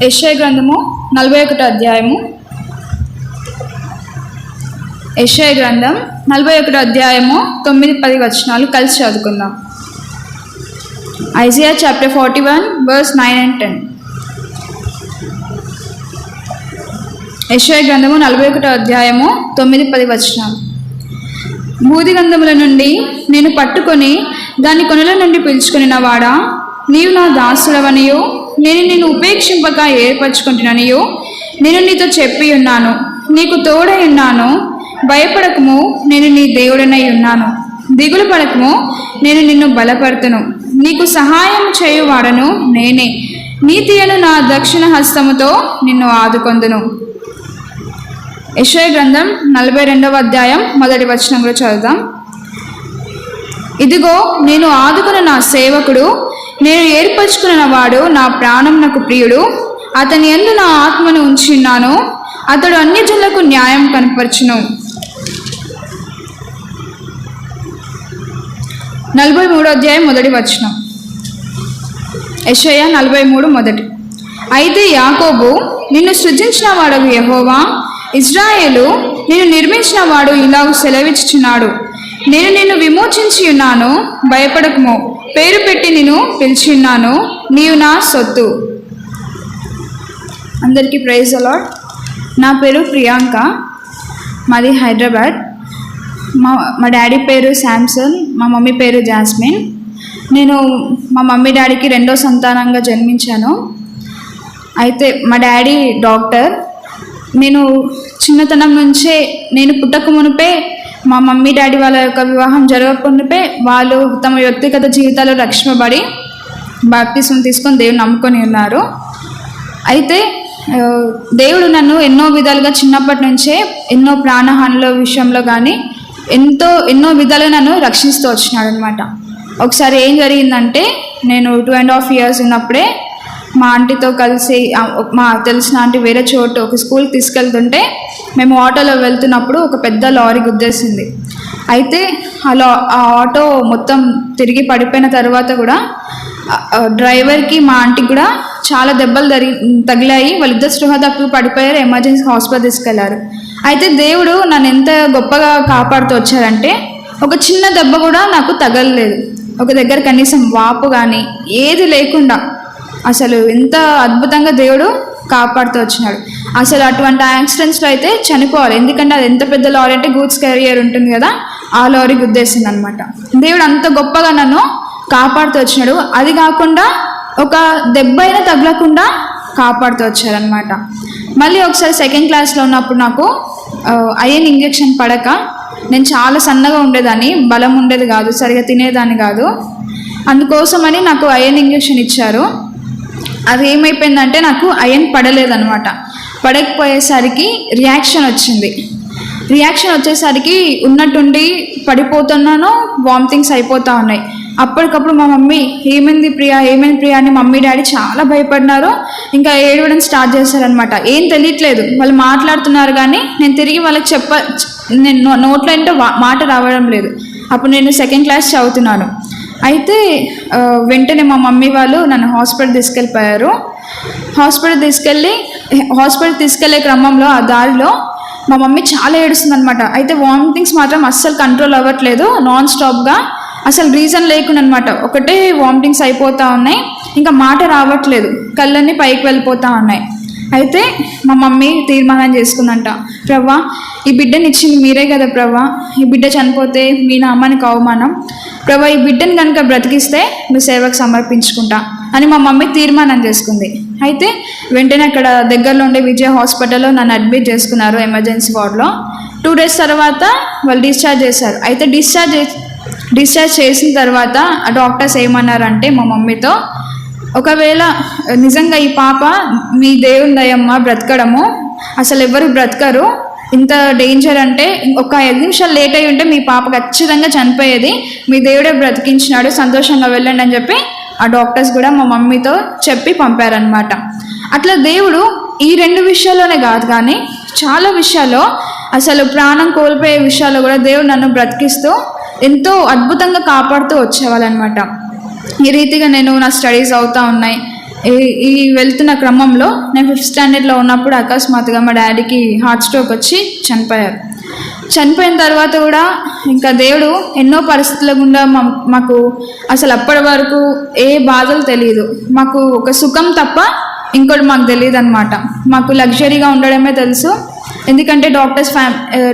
యెషయా గ్రంథము 41 అధ్యాయము. యెషయా గ్రంథం 41 అధ్యాయము 9-10 వచనాలు కలిసి చదువుకుందాం. Isaiah chapter 41 verse 9 and 10. యెషయా గ్రంథము 41 అధ్యాయము 9-10 వచనాలు. బూదిగంధముల నుండి నేను పట్టుకొని దాని కొనల నుండి పిలుచుకుని వాడా, నీవు నా దాసుడవనియో నేను నిన్ను ఉపేక్షింపక ఏర్పరచుకుంటున్నానియో నేను నీతో చెప్పి ఉన్నాను. నీకు తోడై ఉన్నాను. భయపడకము, నేను నీ దేవుడనై ఉన్నాను. దిగులు పడకము, నేను నిన్ను బలపడుతును. నీకు సహాయం చేయువాడను నేనే. నీతియను నా దక్షిణ హస్తముతో నిన్ను ఆదుకొందును. యెషయా గ్రంథం 42వ అధ్యాయం 1వ వచనం కూడా చదువుదాం. ఇదిగో నేను ఆదుకున్న నా సేవకుడు, నేను ఏర్పరచుకున్న వాడు, నా ప్రాణం నాకు ప్రియుడు. అతని యందు నా ఆత్మను ఉంచున్నాను. అతడు అన్ని జనులకు న్యాయం కనపరచును. 43వ అధ్యాయం 1వ వచనం. యెషయా 43 1. అయితే యాకోబు, నిన్ను సృజించిన వాడు యెహోవా, ఇజ్రాయేలు, నిన్ను నిర్మించిన వాడు ఇలాగ సెలవిచ్చుచున్నాడు, నేను నిన్ను విమోచించి ఉన్నాను. భయపడకము, పేరు పెట్టి నిన్ను పిలిచి ఉన్నాను. నీవు నా సొత్తు. అందరికీ ప్రైజ్ ది లార్డ్. నా పేరు ప్రియాంక, మాది హైదరాబాద్. మా డాడీ పేరు శాంసన్, మా మమ్మీ పేరు జాస్మిన్. నేను మా మమ్మీ డాడీకి 2వ సంతానంగా జన్మించాను. అయితే మా డాడీ డాక్టర్. నేను చిన్నతనం నుంచే, నేను పుట్టక మునిపే మా మమ్మీ డాడీ వాళ్ళ యొక్క వివాహం జరగకుండాపే వాళ్ళు తమ వ్యక్తిగత జీవితాల్లో రక్షింపబడి బాప్తిస్మం తీసుకొని దేవుని నమ్ముకొని ఉన్నారు. అయితే దేవుడు నన్ను ఎన్నో విధాలుగా చిన్నప్పటి నుంచే ఎన్నో ప్రాణహానిల విషయంలో కానీ ఎన్నో విధాలుగా నన్ను రక్షిస్తూ వచ్చినాడు అనమాట. ఒకసారి ఏం జరిగిందంటే, నేను 2.5 years ఉన్నప్పుడే మా ఆంటీతో కలిసి, మా తెలిసిన ఆంటీ వేరే చోటు ఒక స్కూల్కి తీసుకెళ్తుంటే మేము ఆటోలో వెళ్తున్నప్పుడు ఒక పెద్ద లారీ గుద్దేసింది. అయితే ఆ ఆటో మొత్తం తిరిగి పడిపోయిన తర్వాత కూడా డ్రైవర్కి మా ఆంటీకి కూడా చాలా దెబ్బలు తగిలాయి. వాళ్ళిద్దరు స్పృహ తప్పి పడిపోయారు. ఎమర్జెన్సీ హాస్పిటల్ తీసుకెళ్లారు. అయితే దేవుడు నన్ను ఎంత గొప్పగా కాపాడుతూ వచ్చారంటే, ఒక చిన్న దెబ్బ కూడా నాకు తగలలేదు. ఒక దగ్గర కనీసం వాపు కానీ ఏది లేకుండా అసలు ఎంత అద్భుతంగా దేవుడు కాపాడుతూ వచ్చినాడు. అసలు అటువంటి యాక్సిడెంట్స్లో అయితే చనిపోవాలి. ఎందుకంటే అది ఎంత పెద్ద లారీ అంటే గూడ్స్ క్యారియర్ ఉంటుంది కదా, ఆ లారీ గుద్దేసింది అనమాట. దేవుడు అంత గొప్పగా నన్ను కాపాడుతూ వచ్చినాడు. అది కాకుండా ఒక దెబ్బ అయినా తగలకుండా కాపాడుతూ వచ్చారనమాట. మళ్ళీ ఒకసారి 2nd క్లాస్లో ఉన్నప్పుడు నాకు ఐరన్ ఇంజెక్షన్ పడక నేను చాలా సన్నగా ఉండేదాన్ని, బలం ఉండేది కాదు, సరిగా తినేదాన్ని కాదు. అందుకోసమని నాకు ఐరన్ ఇంజెక్షన్ ఇచ్చారు. అది ఏమైపోయిందంటే నాకు ఐరన్ పడలేదన్నమాట. పడకపోయేసరికి రియాక్షన్ వచ్చింది. రియాక్షన్ వచ్చేసరికి ఉన్నట్టుండి పడిపోతున్నాను, వామిటింగ్స్ అయిపోతూ ఉన్నాయి. అప్పటికప్పుడు మా మమ్మీ ఏమైంది ప్రియా అని మమ్మీ డాడీ చాలా భయపడినారు. ఇంకా ఏడవడం స్టార్ట్ చేశారనమాట. ఏం తెలియట్లేదు, వాళ్ళు మాట్లాడుతున్నారు కానీ నేను తిరిగి వాళ్ళకి నేను నోట్లో ఏంటో మాట రావడం లేదు. అప్పుడు నేను 2nd క్లాస్ చదువుతున్నాను. అయితే వెంటనే మా మమ్మీ వాళ్ళు నన్ను హాస్పిటల్ తీసుకెళ్ళిపోయారు. హాస్పిటల్ తీసుకెళ్లే క్రమంలో ఆ దారిలో మా మమ్మీ చాలా ఏడుస్తుంది అనమాట. అయితే వామిటింగ్స్ మాత్రం అస్సలు కంట్రోల్ అవ్వట్లేదు, నాన్ స్టాప్గా, అసలు రీజన్ లేకుండా అనమాట. ఒకటే వామిటింగ్స్ అయిపోతూ ఉన్నాయి, ఇంకా మాట రావట్లేదు, కళ్ళన్నీ పైకి వెళ్ళిపోతూ ఉన్నాయి. అయితే మా మమ్మీ తీర్మానం చేసుకుందంట, ప్రవ్వా ఈ బిడ్డని ఇచ్చింది మీరే కదా ప్రవ్వా, ఈ బిడ్డ చనిపోతే మీ నామానికి అవమానం, ప్రవ్వా ఈ బిడ్డని కనుక బ్రతికిస్తే మీ సేవకు సమర్పించుకుంటా అని మా మమ్మీ తీర్మానం చేసుకుంది. అయితే వెంటనే అక్కడ దగ్గరలో ఉండే విజయ హాస్పిటల్లో నన్ను అడ్మిట్ చేసుకున్నారు ఎమర్జెన్సీ వార్డులో. 2 days తర్వాత వాళ్ళు డిశ్చార్జ్ చేశారు. అయితే డిశ్చార్జ్ చేసిన తర్వాత ఆ డాక్టర్స్ ఏమన్నారంటే మా మమ్మీతో, ఒకవేళ నిజంగా ఈ పాప మీ దేవుని దయమ్మ బ్రతకడము, అసలు ఎవరు బ్రతకరు, ఇంత డేంజర్ అంటే ఒక 5 నిమిషాలు లేట్ అయి ఉంటే మీ పాప ఖచ్చితంగా చనిపోయేది, మీ దేవుడే బ్రతికించినాడు, సంతోషంగా వెళ్ళండి అని చెప్పి ఆ డాక్టర్స్ కూడా మా మమ్మీతో చెప్పి పంపారనమాట. అట్లా దేవుడు ఈ 2 విషయాల్లోనే కాదు కానీ చాలా విషయాల్లో, అసలు ప్రాణం కోల్పోయే విషయాల్లో కూడా దేవుడు నన్ను బ్రతికిస్తూ ఎంతో అద్భుతంగా కాపాడుతూ వచ్చేవాళ్ళనమాట. ఈ రీతిగా నేను నా స్టడీస్ అవుతూ ఉన్నాయి. ఈ వెళ్తున్న క్రమంలో నేను 5th స్టాండర్డ్లో ఉన్నప్పుడు అకస్మాత్తుగా మా డాడీకి హార్ట్ స్ట్రోక్ వచ్చి చనిపోయారు. చనిపోయిన తర్వాత కూడా ఇంకా దేవుడు ఎన్నో పరిస్థితుల గుండా మాకు అసలు అప్పటి వరకు ఏ బాధలు తెలియదు. మాకు ఒక సుఖం తప్ప ఇంకోటి మాకు తెలియదు అనమాట. మాకు లగ్జరీగా ఉండడమే తెలుసు. ఎందుకంటే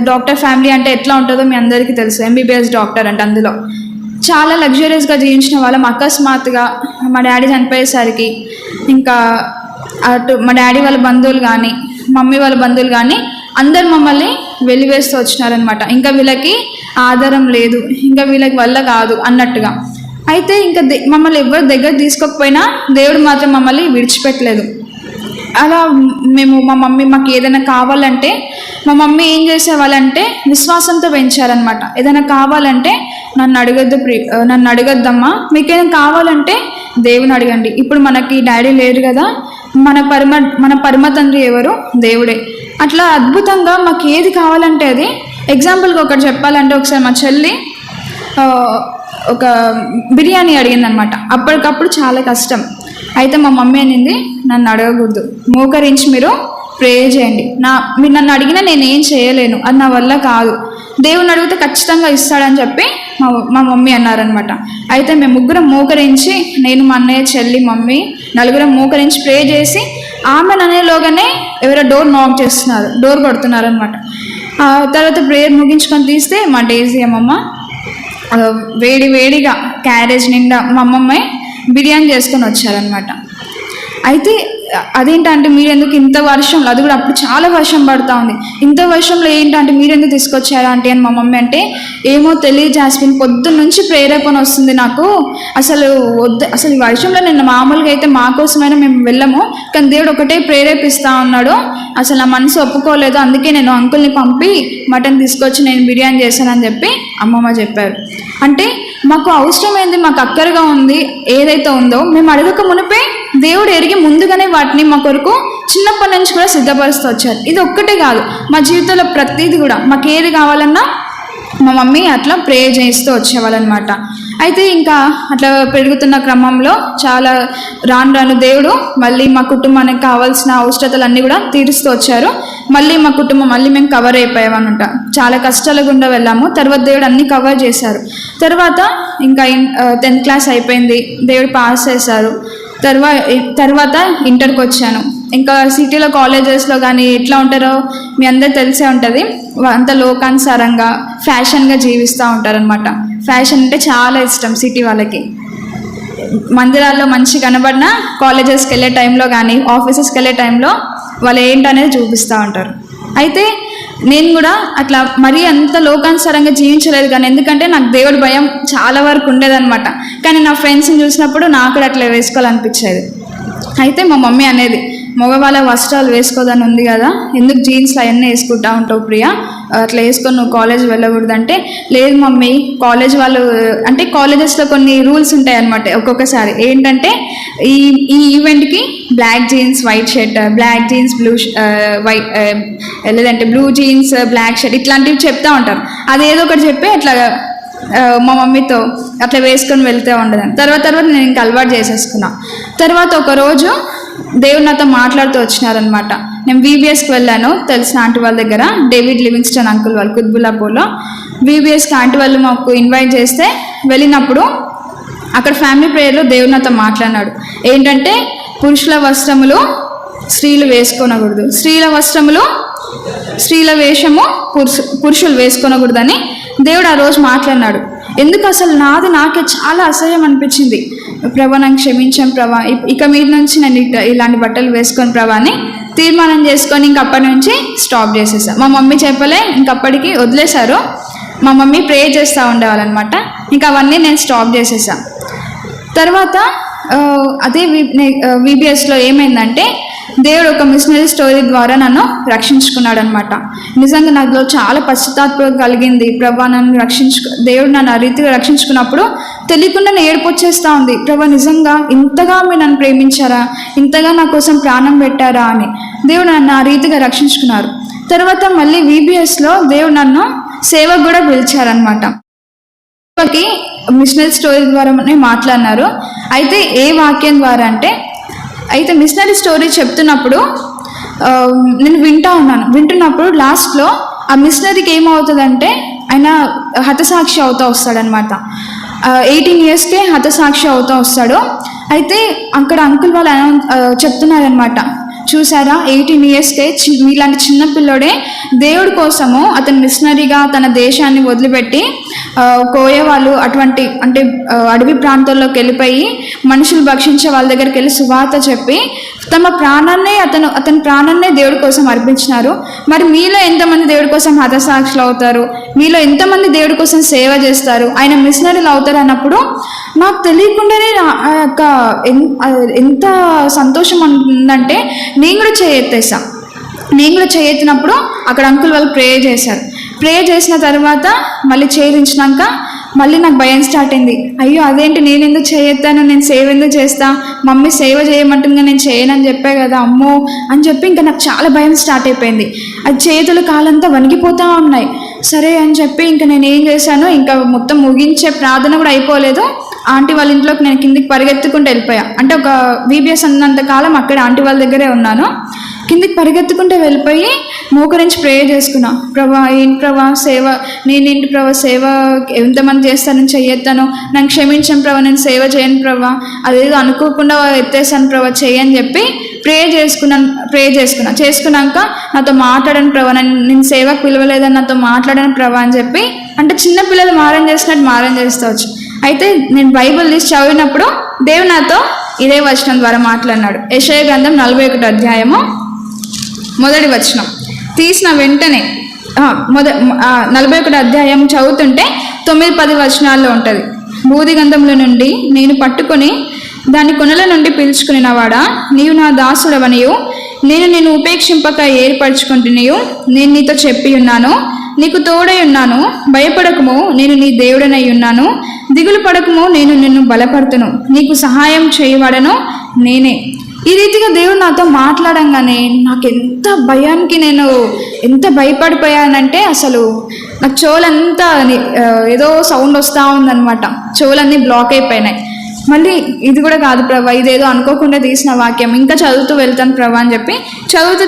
డాక్టర్ ఫ్యామిలీ అంటే ఎట్లా ఉంటుందో మీ అందరికీ తెలుసు. MBBS డాక్టర్ అంటే అందులో చాలా లగ్జరీస్గా జీవించిన వాళ్ళం. అకస్మాత్తుగా మా డాడీ చనిపోయేసరికి ఇంకా అటు మా డాడీ వాళ్ళ బంధువులు కానీ మమ్మీ వాళ్ళ బంధువులు కానీ అందరు మమ్మల్ని వెలివేస్తూ వచ్చినారనమాట. ఇంకా వీళ్ళకి ఆధారం లేదు, ఇంకా వీళ్ళకి వల్ల కాదు అన్నట్టుగా. అయితే ఇంకా మమ్మల్ని ఎవరు దగ్గర తీసుకోకపోయినా దేవుడు మాత్రం మమ్మల్ని విడిచిపెట్టలేదు. అలా మా మమ్మీ మాకు ఏదైనా కావాలంటే మా మమ్మీ ఏం చేసేవాళ్ళంటే విశ్వాసంతో పెంచారనమాట. ఏదైనా కావాలంటే నన్ను అడగద్దమ్మా, మీకేదైనా కావాలంటే దేవుని అడగండి. ఇప్పుడు మనకి డాడీ లేరు కదా, మన పరమ తండ్రి ఎవరు? దేవుడే. అట్లా అద్భుతంగా మాకు ఏది కావాలంటే అది. ఎగ్జాంపుల్గా ఒకటి చెప్పాలంటే, ఒకసారి మా చెల్లి ఒక బిర్యానీ అడిగిందనమాట. అప్పటికప్పుడు చాలా కష్టం. అయితే మా మమ్మీ అనింది, నన్ను అడగకూడదు, మోకరించి మీరు ప్రే చేయండి. మీరు నన్ను అడిగినా నేనేం చేయలేను, అది నా వల్ల కాదు, దేవుని అడిగితే ఖచ్చితంగా ఇస్తాడని చెప్పి మా మమ్మీ అన్నారనమాట. అయితే మేము ముగ్గురం మోకరించి, నేను మా అన్నయ్య చెల్లి మమ్మీ నలుగురం మోకరించి ప్రే చేసి ఆమె అనేలోగానే ఎవరో డోర్ కొడుతున్నారు అనమాట. తర్వాత ప్రేయర్ ముగించుకొని తీస్తే మా డేజీ అమ్మమ్మ వేడిగా క్యారేజ్ నిండా మా అమ్మమ్మ బిర్యానీ చేసుకొని వచ్చారనమాట. అయితే అదేంటంటే, మీరెందుకు ఇంత వర్షంలో, అది కూడా అప్పుడు చాలా వర్షం పడుతూ ఉంది, ఇంత వర్షంలో ఏంటంటే మీరెందుకు తీసుకొచ్చారా అంటే అని మా మమ్మీ అంటే, ఏమో తెలియదు జాస్మిన్, పొద్దున్న నుంచి ప్రేరేపణ వస్తుంది నాకు, అసలు ఈ వర్షంలో నేను మామూలుగా అయితే మా కోసమైనా మేము వెళ్ళము, కానీ దేవుడు ఒకటే ప్రేరేపిస్తూ ఉన్నాడు, అసలు నా మనసు ఒప్పుకోలేదు, అందుకే నేను అంకుల్ని పంపి మటన్ తీసుకొచ్చి నేను బిర్యానీ చేశానని చెప్పి అమ్మమ్మ చెప్పారు. అంటే మాకు అవసరమైంది, మాకు అక్కరగా ఉంది, ఏదైతే ఉందో మేము అడగక మునిపే దేవుడు ఎరిగి ముందుగానే వాటిని మా కొరకు చిన్నప్పటి నుంచి కూడా సిద్ధపరుస్తూ వచ్చారు. ఇది ఒక్కటే కాదు, మా జీవితంలో ప్రతిదీ కూడా మాకు ఏది కావాలన్నా మా మమ్మీ అట్లా ప్రే చేస్తూ వచ్చేవాళ్ళనమాట. అయితే ఇంకా అట్లా పెరుగుతున్న క్రమంలో చాలా రాను దేవుడు మళ్ళీ మా కుటుంబానికి కావాల్సిన అవసరతలన్నీ కూడా తీరుస్తూ వచ్చారు. మళ్ళీ మా కుటుంబం మేము కవర్ అయిపోయామన్నమాట. చాలా కష్టాల గుండా వెళ్ళాము. తర్వాత దేవుడు అన్నీ కవర్ చేశారు. తర్వాత ఇంకా 10th క్లాస్ అయిపోయింది, దేవుడు పాస్ చేశారు. తర్వాత ఇంటర్కి వచ్చాను. ఇంకా సిటీలో కాలేజెస్లో కానీ ఎట్లా ఉంటారో మీ అందరు తెలిసే ఉంటుంది, అంత లోకానుసారంగా ఫ్యాషన్గా జీవిస్తూ ఉంటారనమాట. ఫ్యాషన్ అంటే చాలా ఇష్టం సిటీ వాళ్ళకి. మందిరాల్లో మంచి కనబడినా కాలేజెస్కి వెళ్ళే టైంలో కానీ ఆఫీసెస్కి వెళ్ళే టైంలో వాళ్ళు ఏంటనేది చూపిస్తూ ఉంటారు. అయితే నేను కూడా అట్లా మరీ అంత లోకానుసారంగా జీవించలేదు, కానీ ఎందుకంటే నాకు దేవుడి భయం చాలా వరకు ఉండేదన్నమాట. కానీ నా ఫ్రెండ్స్ని చూసినప్పుడు నాకు కూడా అట్లా వేసుకోవాలనిపించేది. అయితే మా మమ్మీ అనేది, మగవాళ్ళ వస్త్రాలు వేసుకోదని ఉంది కదా, ఎందుకు జీన్స్లు అవన్నీ వేసుకుంటా ఉంటావు ప్రియా, అట్లా వేసుకొని నువ్వు కాలేజ్ వెళ్ళకూడదంటే, లేదు మమ్మీ, కాలేజ్ వాళ్ళు అంటే కాలేజెస్లో కొన్ని రూల్స్ ఉంటాయి అన్నమాట. ఒక్కొక్కసారి ఏంటంటే ఈ ఈవెంట్కి black jeans white shirt, black jeans blue white, లేదంటే బ్లూ జీన్స్ బ్లాక్ షర్ట్, ఇట్లాంటివి చెప్తా ఉంటారు. అదేదో ఒకటి చెప్పి అట్లా మా మమ్మీతో అట్లా వేసుకొని వెళ్తూ ఉండదని. తర్వాత నేను ఇంకా అలవాటు చేసేసుకున్నా. తర్వాత ఒకరోజు దేవుడు నాతో మాట్లాడుతూ వచ్చినారనమాట. నేను VBSకి వెళ్ళాను, తెలిసిన ఆంటీ వాళ్ళ దగ్గర, డేవిడ్ లివింగ్స్టన్ అంకుల్ వాళ్ళు కుత్బుల్లాపూర్లో. VBSకి ఆంటీ వాళ్ళు మాకు ఇన్వైట్ చేస్తే వెళ్ళినప్పుడు అక్కడ ఫ్యామిలీ ప్రేయర్లో దేవుడు నాతో మాట్లాడినాడు. ఏంటంటే పురుషుల వస్త్రములు స్త్రీలు వేసుకోనకూడదు, స్త్రీల వేషము పురుషులు వేసుకోనకూడదని దేవుడు ఆ రోజు మాట్లాడినాడు. ఎందుకు అసలు నాకే చాలా అసహ్యం అనిపించింది. ప్రభా నన్ను క్షమించాం ప్రభా, ఇక మీద నుంచి నేను ఇలాంటి బట్టలు వేసుకొని ప్రభా అని తీర్మానం చేసుకొని ఇంక అప్పటి నుంచి స్టాప్ చేసేసాను. మా మమ్మీ చెప్పలే, ఇంకప్పటికి వదిలేశారు. మా మమ్మీ ప్రే చేస్తూ ఉండేవాళ్ళనమాట. ఇంకా అవన్నీ నేను స్టాప్ చేసేసాను. తర్వాత అదే VBSలో ఏమైందంటే, దేవుడు ఒక మిషనరీ స్టోరీ ద్వారా నన్ను రక్షించుకున్నాడు అనమాట. నిజంగా నాలో చాలా పశ్చాత్తాపం కలిగింది. ప్రభా దేవుడు నన్ను ఆ రీతిగా రక్షించుకున్నప్పుడు తెలియకుండా ఏడుపు వచ్చేస్తూ ఉంది. ప్రభా నిజంగా ఇంతగా మీరు నన్ను ప్రేమించారా, ఇంతగా నా కోసం ప్రాణం పెట్టారా అని దేవుడు నన్ను ఆ రీతిగా రక్షించుకున్నారు. తర్వాత మళ్ళీ VBSలో దేవుడు నన్ను సేవకు కూడా పిలిచారనమాట. మిషనరీ స్టోరీ ద్వారానే మాట్లాడినారు. అయితే ఏ వాక్యం ద్వారా అంటే, అయితే మిషనరీ స్టోరీ చెప్తున్నప్పుడు నేను వింటున్నప్పుడు లాస్ట్లో ఆ మిషనరీకి ఏమవుతుందంటే ఆయన హతసాక్షి అవుతూ వస్తాడనమాట. 18 yearsకే హతసాక్షి అవుతూ వస్తాడు. అయితే అక్కడ అంకుల్ వాళ్ళు చెప్తున్నారనమాట, చూసారా 18 yearsకే ఇలాంటి చిన్న పిల్లోడే దేవుడి కోసము అతను మిషనరీగా తన దేశాన్ని వదిలిపెట్టి కోయ వాళ్ళు అటువంటి అంటే అడవి ప్రాంతాల్లోకి వెళ్ళిపోయి మనుషులు భక్షించే వాళ్ళ దగ్గరికి వెళ్ళి సువార్త చెప్పి తమ ప్రాణాన్నే అతని ప్రాణాన్నే దేవుడి కోసం అర్పించినారు. మరి మీలో ఎంతమంది దేవుడి కోసం హతసాక్షులు అవుతారు? మీలో ఎంతమంది దేవుడి కోసం సేవ చేస్తారు? ఆయన మిషనరీలు అవుతారు అన్నప్పుడు నాకు తెలియకుండానే ఎంత సంతోషం ఉందంటే నేను కూడా చేయెత్తినప్పుడు అక్కడ అంకుల్ వాళ్ళు ప్రే చేసిన తర్వాత మళ్ళీ చేయించినాక మళ్ళీ నాకు భయం స్టార్ట్ అయింది. అయ్యో అదేంటి, నేను ఎందుకు చేయెత్తాను, నేను సేవ ఎందుకు చేస్తా, మమ్మీ సేవ చేయమంటుందిగా నేను చేయనని చెప్పే కదా, అమ్మో అని చెప్పి ఇంకా నాకు చాలా భయం స్టార్ట్ అయిపోయింది. అది చేతులు కాలంతా వణికిపోతూ ఉన్నాయి. సరే అని చెప్పి ఇంకా నేను ఏం చేశాను, ఇంకా మొత్తం ముగించే ప్రార్థన కూడా అయిపోలేదు. ఆంటీ వాళ్ళ ఇంట్లోకి నేను కిందికి పరిగెత్తుకుంటూ వెళ్ళిపోయా. అంటే ఒక VBS అన్నంత కాలం అక్కడ ఆంటీ వాళ్ళ దగ్గరే ఉన్నాను. కిందికి పరిగెత్తుకుంటూ వెళ్ళిపోయి మోకరించి ప్రే చేసుకున్నా. ప్రభా ఏంటి ప్రభా సేవ, నేనేంటి ప్రభా సేవ ఎంతమంది చేస్తానని చెయ్యెత్తాను, నన్ను క్షమించాను ప్రభా, నేను సేవ చేయను ప్రభా, అదేదో అనుకోకుండా ఎత్తేసాను ప్రభా చేయని చెప్పి ప్రే చేసుకున్నాక నాతో మాట్లాడను ప్రభా, నేను సేవకు పిలవలేదని నాతో మాట్లాడను ప్రభా అని చెప్పి, అంటే చిన్నపిల్లలు మారం చేసినట్టు మారం చేస్తవచ్చు. అయితే నేను బైబిల్ తీసి చదివినప్పుడు దేవుడు నాతో ఇదే వచనం ద్వారా మాట్లాడినాడు. యెషయా గ్రంథం 41 అధ్యాయము 1 వచనం తీసిన వెంటనే 41 అధ్యాయం చదువుతుంటే 9-10 వచనాల్లో ఉంటుంది. బూదిగంధంలో నుండి నేను పట్టుకొని దాని కొనల నుండి పిలుచుకునినవాడా, నీవు నా దాసుడవనియు నేను ఉపేక్షింపక ఏర్పరచుకుంటునియు నేను నీతో చెప్పి ఉన్నాను, నీకు తోడై ఉన్నాను, భయపడకము నేను నీ దేవుడనై ఉన్నాను, దిగులు పడకము నేను నిన్ను బలపడుతును, నీకు సహాయం చేయవాడను నేనే. ఈ రీతిగా దేవుడు నాతో మాట్లాడంగానే నాకు ఎంత భయపడిపోయానంటే అసలు నాకు చెవులంతా ఏదో సౌండ్ వస్తూ ఉందన్నమాట, చెవులన్నీ బ్లాక్ అయిపోయినాయి. మళ్ళీ ఇది కూడా కాదు ప్రభా, ఇదేదో అనుకోకుండా తీసిన వాక్యం, ఇంకా చదువుతూ వెళ్తాను ప్రభా అని చెప్పి చదువుతూ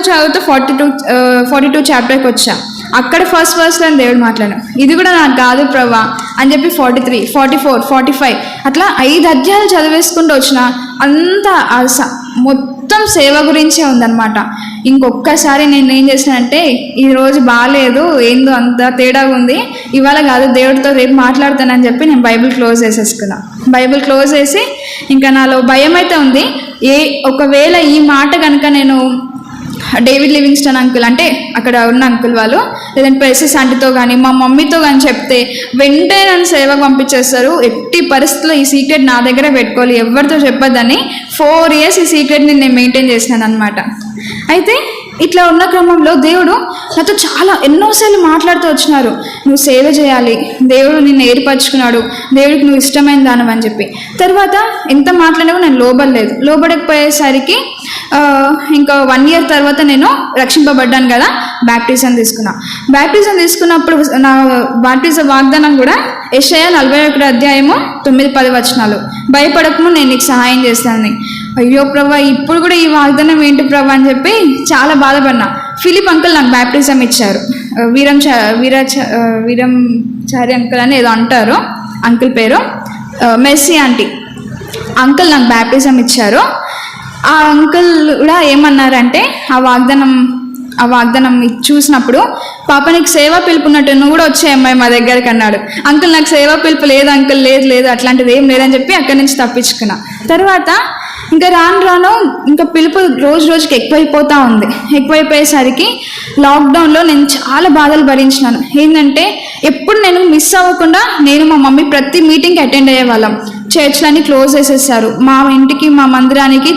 42 చాప్టర్కి వచ్చా. అక్కడ ఫస్ట్ వర్స్లో దేవుడు మాట్లాడాను, ఇది కూడా నాకు కాదు ప్రభా అని చెప్పి 43, 44, 45 అట్లా 5 అధ్యాయాలు చదివేసుకుంటూ వచ్చిన. అంతా మొత్తం సేవ గురించే ఉందన్నమాట. ఇంకొక్కసారి నేను ఏం చేశానంటే, ఈరోజు బాగాలేదు, ఏందో అంత తేడాగా ఉంది, ఇవాళ కాదు దేవుడితో రేపు మాట్లాడతానని చెప్పి నేను బైబిల్ క్లోజ్ చేసేసుకున్నా. బైబిల్ క్లోజ్ చేసి ఇంకా నాలో భయం అయితే ఉంది, ఒకవేళ ఈ మాట కనుక నేను డేవిడ్ లివింగ్స్టన్ అంకుల్ అంటే అక్కడ ఉన్న అంకుల్ వాళ్ళు, లేదంటే ప్రెసెస్ ఆంటీతో కానీ మా మమ్మీతో కానీ చెప్తే వెంటనే నన్ను సేవకు పంపించేస్తారు. ఎట్టి పరిస్థితుల్లో ఈ సీక్రెట్ నా దగ్గర పెట్టుకోవాలి, ఎవరితో చెప్పొద్దని 4 years ఈ సీక్రెట్ని నేను మెయింటైన్ చేసినాను అనమాట. అయితే ఇట్లా ఉన్న క్రమంలో దేవుడు నాతో ఎన్నోసార్లు మాట్లాడుతూ వచ్చినారు, నువ్వు సేవ చేయాలి, దేవుడు నిన్ను ఏర్పరచుకున్నాడు, దేవుడికి నువ్వు ఇష్టమైన దానం అని చెప్పి. తర్వాత ఎంత మాట్లాడినా నేను లోబడకపోయేసరికి ఇంకా 1 year తర్వాత నేను రక్షింపబడ్డాను కదా, బ్యాప్టిజం తీసుకున్నప్పుడు నా బ్యాప్టిజం వాగ్దానం కూడా యెషయా 41 అధ్యాయము 9-10 వచనాలు, భయపడకము నేను నీకు సహాయం చేస్తానని. అయ్యో ప్రభా, ఇప్పుడు కూడా ఈ వాగ్దానం ఏంటి ప్రభా అని చెప్పి చాలా బాధపడినా. ఫిలిప్ అంకుల్ నాకు బ్యాప్టిజం ఇచ్చారు, వీరంచారి అంకుల్ అని ఏదో అంటారు, అంకుల్ పేరు మెస్సీ ఆంటీ అంకుల్ నాకు బ్యాప్టిజం ఇచ్చారు. ఆ అంకుల్ కూడా ఏమన్నారంటే ఆ వాగ్దానం చూసినప్పుడు, పాప నీకు సేవా పిలుపున్నట్టు నువ్వు కూడా వచ్చే అమ్మాయి మా దగ్గరికి అన్నాడు. అంకుల్ నాకు సేవా పిలుపు లేదు అంకుల్, లేదు అట్లాంటిది ఏం లేదని చెప్పి అక్కడి నుంచి తప్పించుకున్నా. తర్వాత ఇంకా రాను ఇంకా పిలుపు రోజుకి ఎక్కువైపోయేసరికి లాక్డౌన్లో నేను చాలా బాధలు భరించినాను. ఏంటంటే ఎప్పుడు నేను మిస్ అవ్వకుండా నేను మా మమ్మీ ప్రతి మీటింగ్కి అటెండ్ అయ్యేవాళ్ళం. చర్చ్లన్నీ క్లోజ్ చేసేసారు, మా ఇంటికి మా మందిరానికి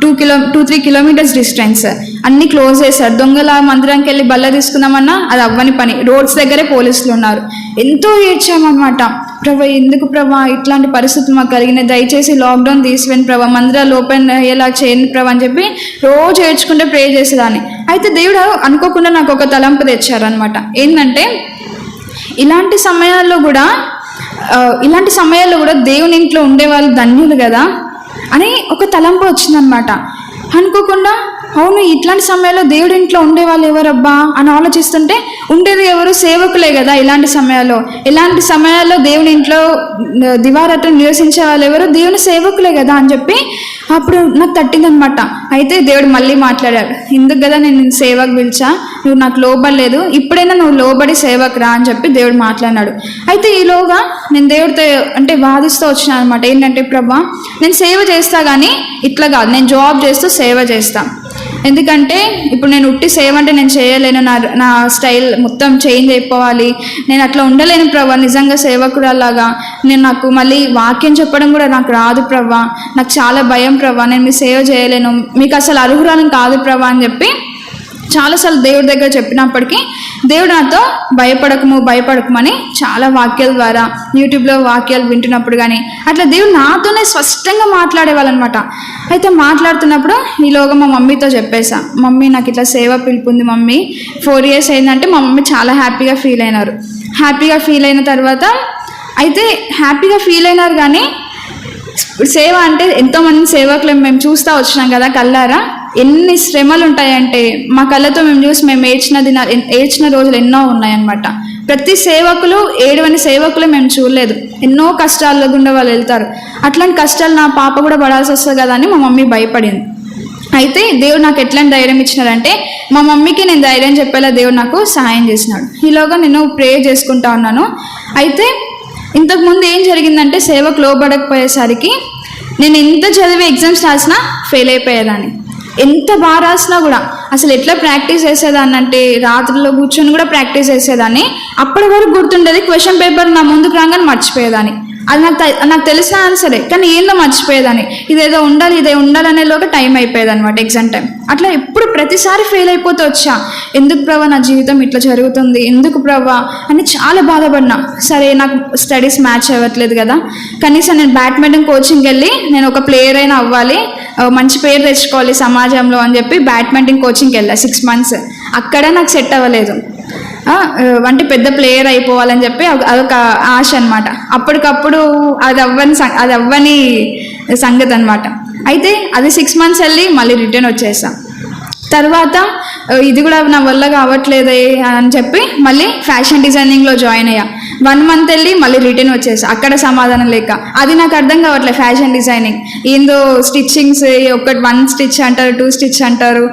2-3 kilometers డిస్టెన్స్ అన్నీ క్లోజ్ చేశారు. దొంగల మందిరానికి వెళ్ళి బల్ల తీసుకుందామన్నా అది అవ్వని పని, రోడ్స్ దగ్గరే పోలీసులు ఉన్నారు. ఎంతో ఏడ్చామన్నమాట, ప్రభా ఎందుకు ప్రభా ఇట్లాంటి పరిస్థితి మాకు కలిగినాయి, దయచేసి లాక్డౌన్ తీసివేయండి ప్రభా, మందిరాలు ఓపెన్ అయ్యేలా చేయండి ప్రభా అని చెప్పి రోజు ఏడ్చుకుంటే ప్రే చేసేదాన్ని. అయితే దేవుడు అనుకోకుండా నాకు ఒక తలంపు తెచ్చారనమాట. ఏంటంటే ఇలాంటి సమయాల్లో కూడా దేవుని ఇంట్లో ఉండేవాళ్ళు ధన్యులు కదా అని ఒక తలంపు వచ్చిందనమాట. అనుకోకుండా అవును ఇట్లాంటి సమయాల్లో దేవుడి ఇంట్లో ఉండేవాళ్ళు ఎవరబ్బా అని ఆలోచిస్తుంటే ఉండేది ఎవరు? సేవకులే కదా. ఇలాంటి సమయాల్లో దేవుని ఇంట్లో దివారాత్రం నివసించే వాళ్ళు ఎవరు? దేవుని సేవకులే కదా అని చెప్పి అప్పుడు నాకు తట్టిందనమాట. అయితే దేవుడు మళ్ళీ మాట్లాడాడు, ఇందుకు కదా నేను సేవకు పిలిచా, నువ్వు నాకు లోబడలేదు, ఇప్పుడైనా నువ్వు లోబడి సేవకు రా అని చెప్పి దేవుడు మాట్లాడినాడు. అయితే ఈలోగా నేను దేవుడితో అంటే వాదిస్తూ వచ్చిన అనమాట. ఏంటంటే ప్రభా నేను సేవ చేస్తా కానీ ఇట్లా కాదు, నేను జాబ్ చేస్తూ సేవ చేస్తా. ఎందుకంటే ఇప్పుడు నేను ఉట్టి సేవ అంటే నేను చేయలేను, నా స్టైల్ మొత్తం చేంజ్ అయిపోవాలి, నేను అట్లా ఉండలేను ప్రభా, నిజంగా సేవకురాలాగా నాకు మళ్ళీ వాక్యం చెప్పడం కూడా నాకు రాదు ప్రభా, నాకు చాలా భయం ప్రభా, నేను మీ సేవ చేయలేను, మీకు అసలు అర్హురాలను కాదు ప్రభా అని చెప్పి చాలాసార్లు దేవుడి దగ్గర చెప్పినప్పటికీ దేవుడు నాతో భయపడకమని చాలా వాక్యాల ద్వారా యూట్యూబ్లో వాక్యాలు వింటున్నప్పుడు కానీ అట్లా దేవుడు నాతోనే స్పష్టంగా మాట్లాడేవాళ్ళనమాట. అయితే మాట్లాడుతున్నప్పుడు ఈలోగా మా మమ్మీతో చెప్పేసా, మమ్మీ నాకు ఇట్లా సేవ పిలుపుంది మమ్మీ, 4 years అయిందంటే మా మమ్మీ చాలా హ్యాపీగా ఫీల్ అయినారు. హ్యాపీగా ఫీల్ అయిన తర్వాత అయితే హ్యాపీగా ఫీల్ అయినారు కానీ సేవ అంటే ఎంతోమంది సేవకులు మేము చూస్తూ వచ్చినాం కదా కళ్ళారా, ఎన్ని శ్రమలు ఉంటాయంటే మా కళ్ళతో మేము చూసి మేము ఏడ్చిన రోజులు ఎన్నో ఉన్నాయన్నమాట. ప్రతి సేవకులు ఏడవని సేవకులు మేము చూడలేదు, ఎన్నో కష్టాల్లో గుండా వాళ్ళు వెళ్తారు. అట్లాంటి కష్టాలు నా పాప కూడా పడాల్సి వస్తుంది కదా అని మా మమ్మీ భయపడింది. అయితే దేవుడు నాకు ఎట్లాంటి ధైర్యం ఇచ్చినాడంటే మా మమ్మీకి నేను ధైర్యం చెప్పేలా దేవుడు నాకు సహాయం చేసినాడు. ఈలోగా నేను ప్రే చేసుకుంటా ఉన్నాను. అయితే ఇంతకుముందు ఏం జరిగిందంటే సేవకు లోబడకపోయేసరికి నేను ఎంత చదివి ఎగ్జామ్స్ రాసినా ఫెయిల్ అయిపోయేదాన్ని. ఎంత బాగా రాసినా కూడా అసలు ఎట్లా ప్రాక్టీస్ చేసేదాన్ని అంటే రాత్రిలో కూర్చొని కూడా ప్రాక్టీస్ చేసేదాన్ని. అప్పటి వరకు గుర్తుండేది, క్వశ్చన్ పేపర్ నా ముందుకు రాగానే మర్చిపోయేదాన్ని. అది నాకు తెలిసిన ఆన్సరే కానీ ఏందో మర్చిపోయేదాన్ని. ఇదే ఉండాలనేలోగా టైం అయిపోయేది అనమాట, ఎగ్జామ్ టైం. అట్లా ఎప్పుడు ప్రతిసారి ఫెయిల్ అయిపోతూ వచ్చా. ఎందుకు ప్రభా నా జీవితం ఇట్లా జరుగుతుంది, ఎందుకు ప్రభా అని చాలా బాధపడినా. సరే నాకు స్టడీస్ మ్యాచ్ అవ్వట్లేదు కదా, కనీసం నేను బ్యాడ్మింటన్ కోచింగ్కి వెళ్ళి నేను ఒక ప్లేయర్ అయినా అవ్వాలి, మంచి పేరు తెచ్చుకోవాలి సమాజంలో అని చెప్పి బ్యాడ్మింటన్ కోచింగ్కి వెళ్ళా 6 months. అక్కడ నాకు సెట్ అవ్వలేదు. అంటే పెద్ద ప్లేయర్ అయిపోవాలని చెప్పి అదొక ఆశ అనమాట. అప్పటికప్పుడు అది అవ్వని సంగతి అనమాట. అయితే అది 6 months వెళ్ళి మళ్ళీ రిటర్న్ వచ్చేసా. తర్వాత ఇది కూడా నా వల్ల కావట్లేదే అని చెప్పి మళ్ళీ ఫ్యాషన్ డిజైనింగ్లో జాయిన్ అయ్యా. 1 month వెళ్ళి మళ్ళీ రిటర్న్ వచ్చేసా, అక్కడ సమాధానం లేక. అది నాకు అర్థం కావట్లేదు ఫ్యాషన్ డిజైనింగ్ ఏందో, స్టిచ్చింగ్స్ 1 stitch అంటారు, 2 stitch అంటారు,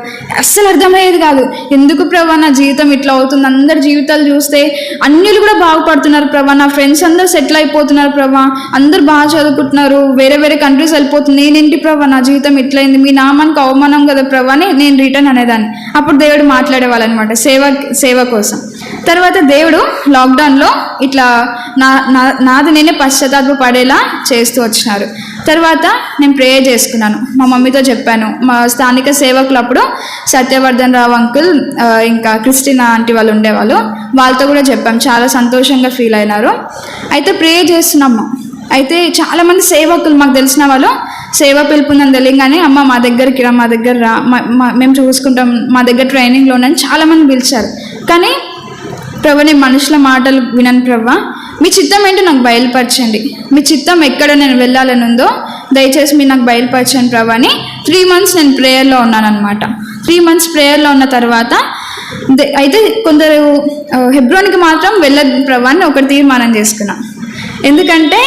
అస్సలు అర్థమయ్యేది కాదు. ఎందుకు ప్రభా నా జీవితం ఇట్లా అవుతుంది, అందరి జీవితాలు చూస్తే అన్యులు కూడా బాగుపడుతున్నారు ప్రభా, నా ఫ్రెండ్స్ అందరూ సెటిల్ అయిపోతున్నారు ప్రభా, అందరూ బాగా చదువుకుంటున్నారు, వేరే వేరే కంట్రీస్ వెళ్ళిపోతుంది, నేనేంటి ప్రభా నా జీవితం ఇట్లయింది, మీ నామానికి అవమానం కదా ప్రభా అని నేను రిటర్న్ అనేదాన్ని. అప్పుడు దేవుడు మాట్లాడేవాళ్ళు అనమాట సేవ కోసం. తర్వాత దేవుడు లాక్డౌన్లో ఇట్లా నాది నేనే పశ్చాత్తాప పడేలా చేస్తూ వచ్చినారు. తర్వాత నేను ప్రేయర్ చేసుకున్నాను, మా మమ్మీతో చెప్పాను. మా స్థానిక సేవకులు అప్పుడు సత్యవర్ధన్ రావు అంకుల్ ఇంకా క్రిస్టినా ఆంటీ వాళ్ళు ఉండేవాళ్ళు, వాళ్ళతో కూడా చెప్పాము. చాలా సంతోషంగా ఫీల్ అయినారు. అయితే ప్రేయర్ చేస్తున్నాము. అయితే చాలామంది సేవకులు మాకు తెలిసిన వాళ్ళు సేవ పిలుపుందని తెలియగానే అమ్మ మా దగ్గరికి రా, మా దగ్గర రా, మేము చూసుకుంటాం, మా దగ్గర ట్రైనింగ్లో ఉన్నాను చాలామంది పిలిచారు. కానీ ప్రభా నేను మనుషుల మాటలు వినను ప్రభా, మీ చిత్తం ఏంటో నాకు బయలుపరచండి, మీ చిత్తం ఎక్కడ నేను వెళ్ళాలని ఉందో దయచేసి మీరు నాకు బయలుపరచండి ప్రభా అని 3 months నేను ప్రేయర్లో ఉన్నాను అనమాట. 3 months ప్రేయర్లో ఉన్న తర్వాత అయితే కొందరు హెబ్రోన్కి మాత్రం వెళ్ళదు ప్రభా అని ఒకటి తీర్మానం చేసుకున్నాం. ఎందుకంటే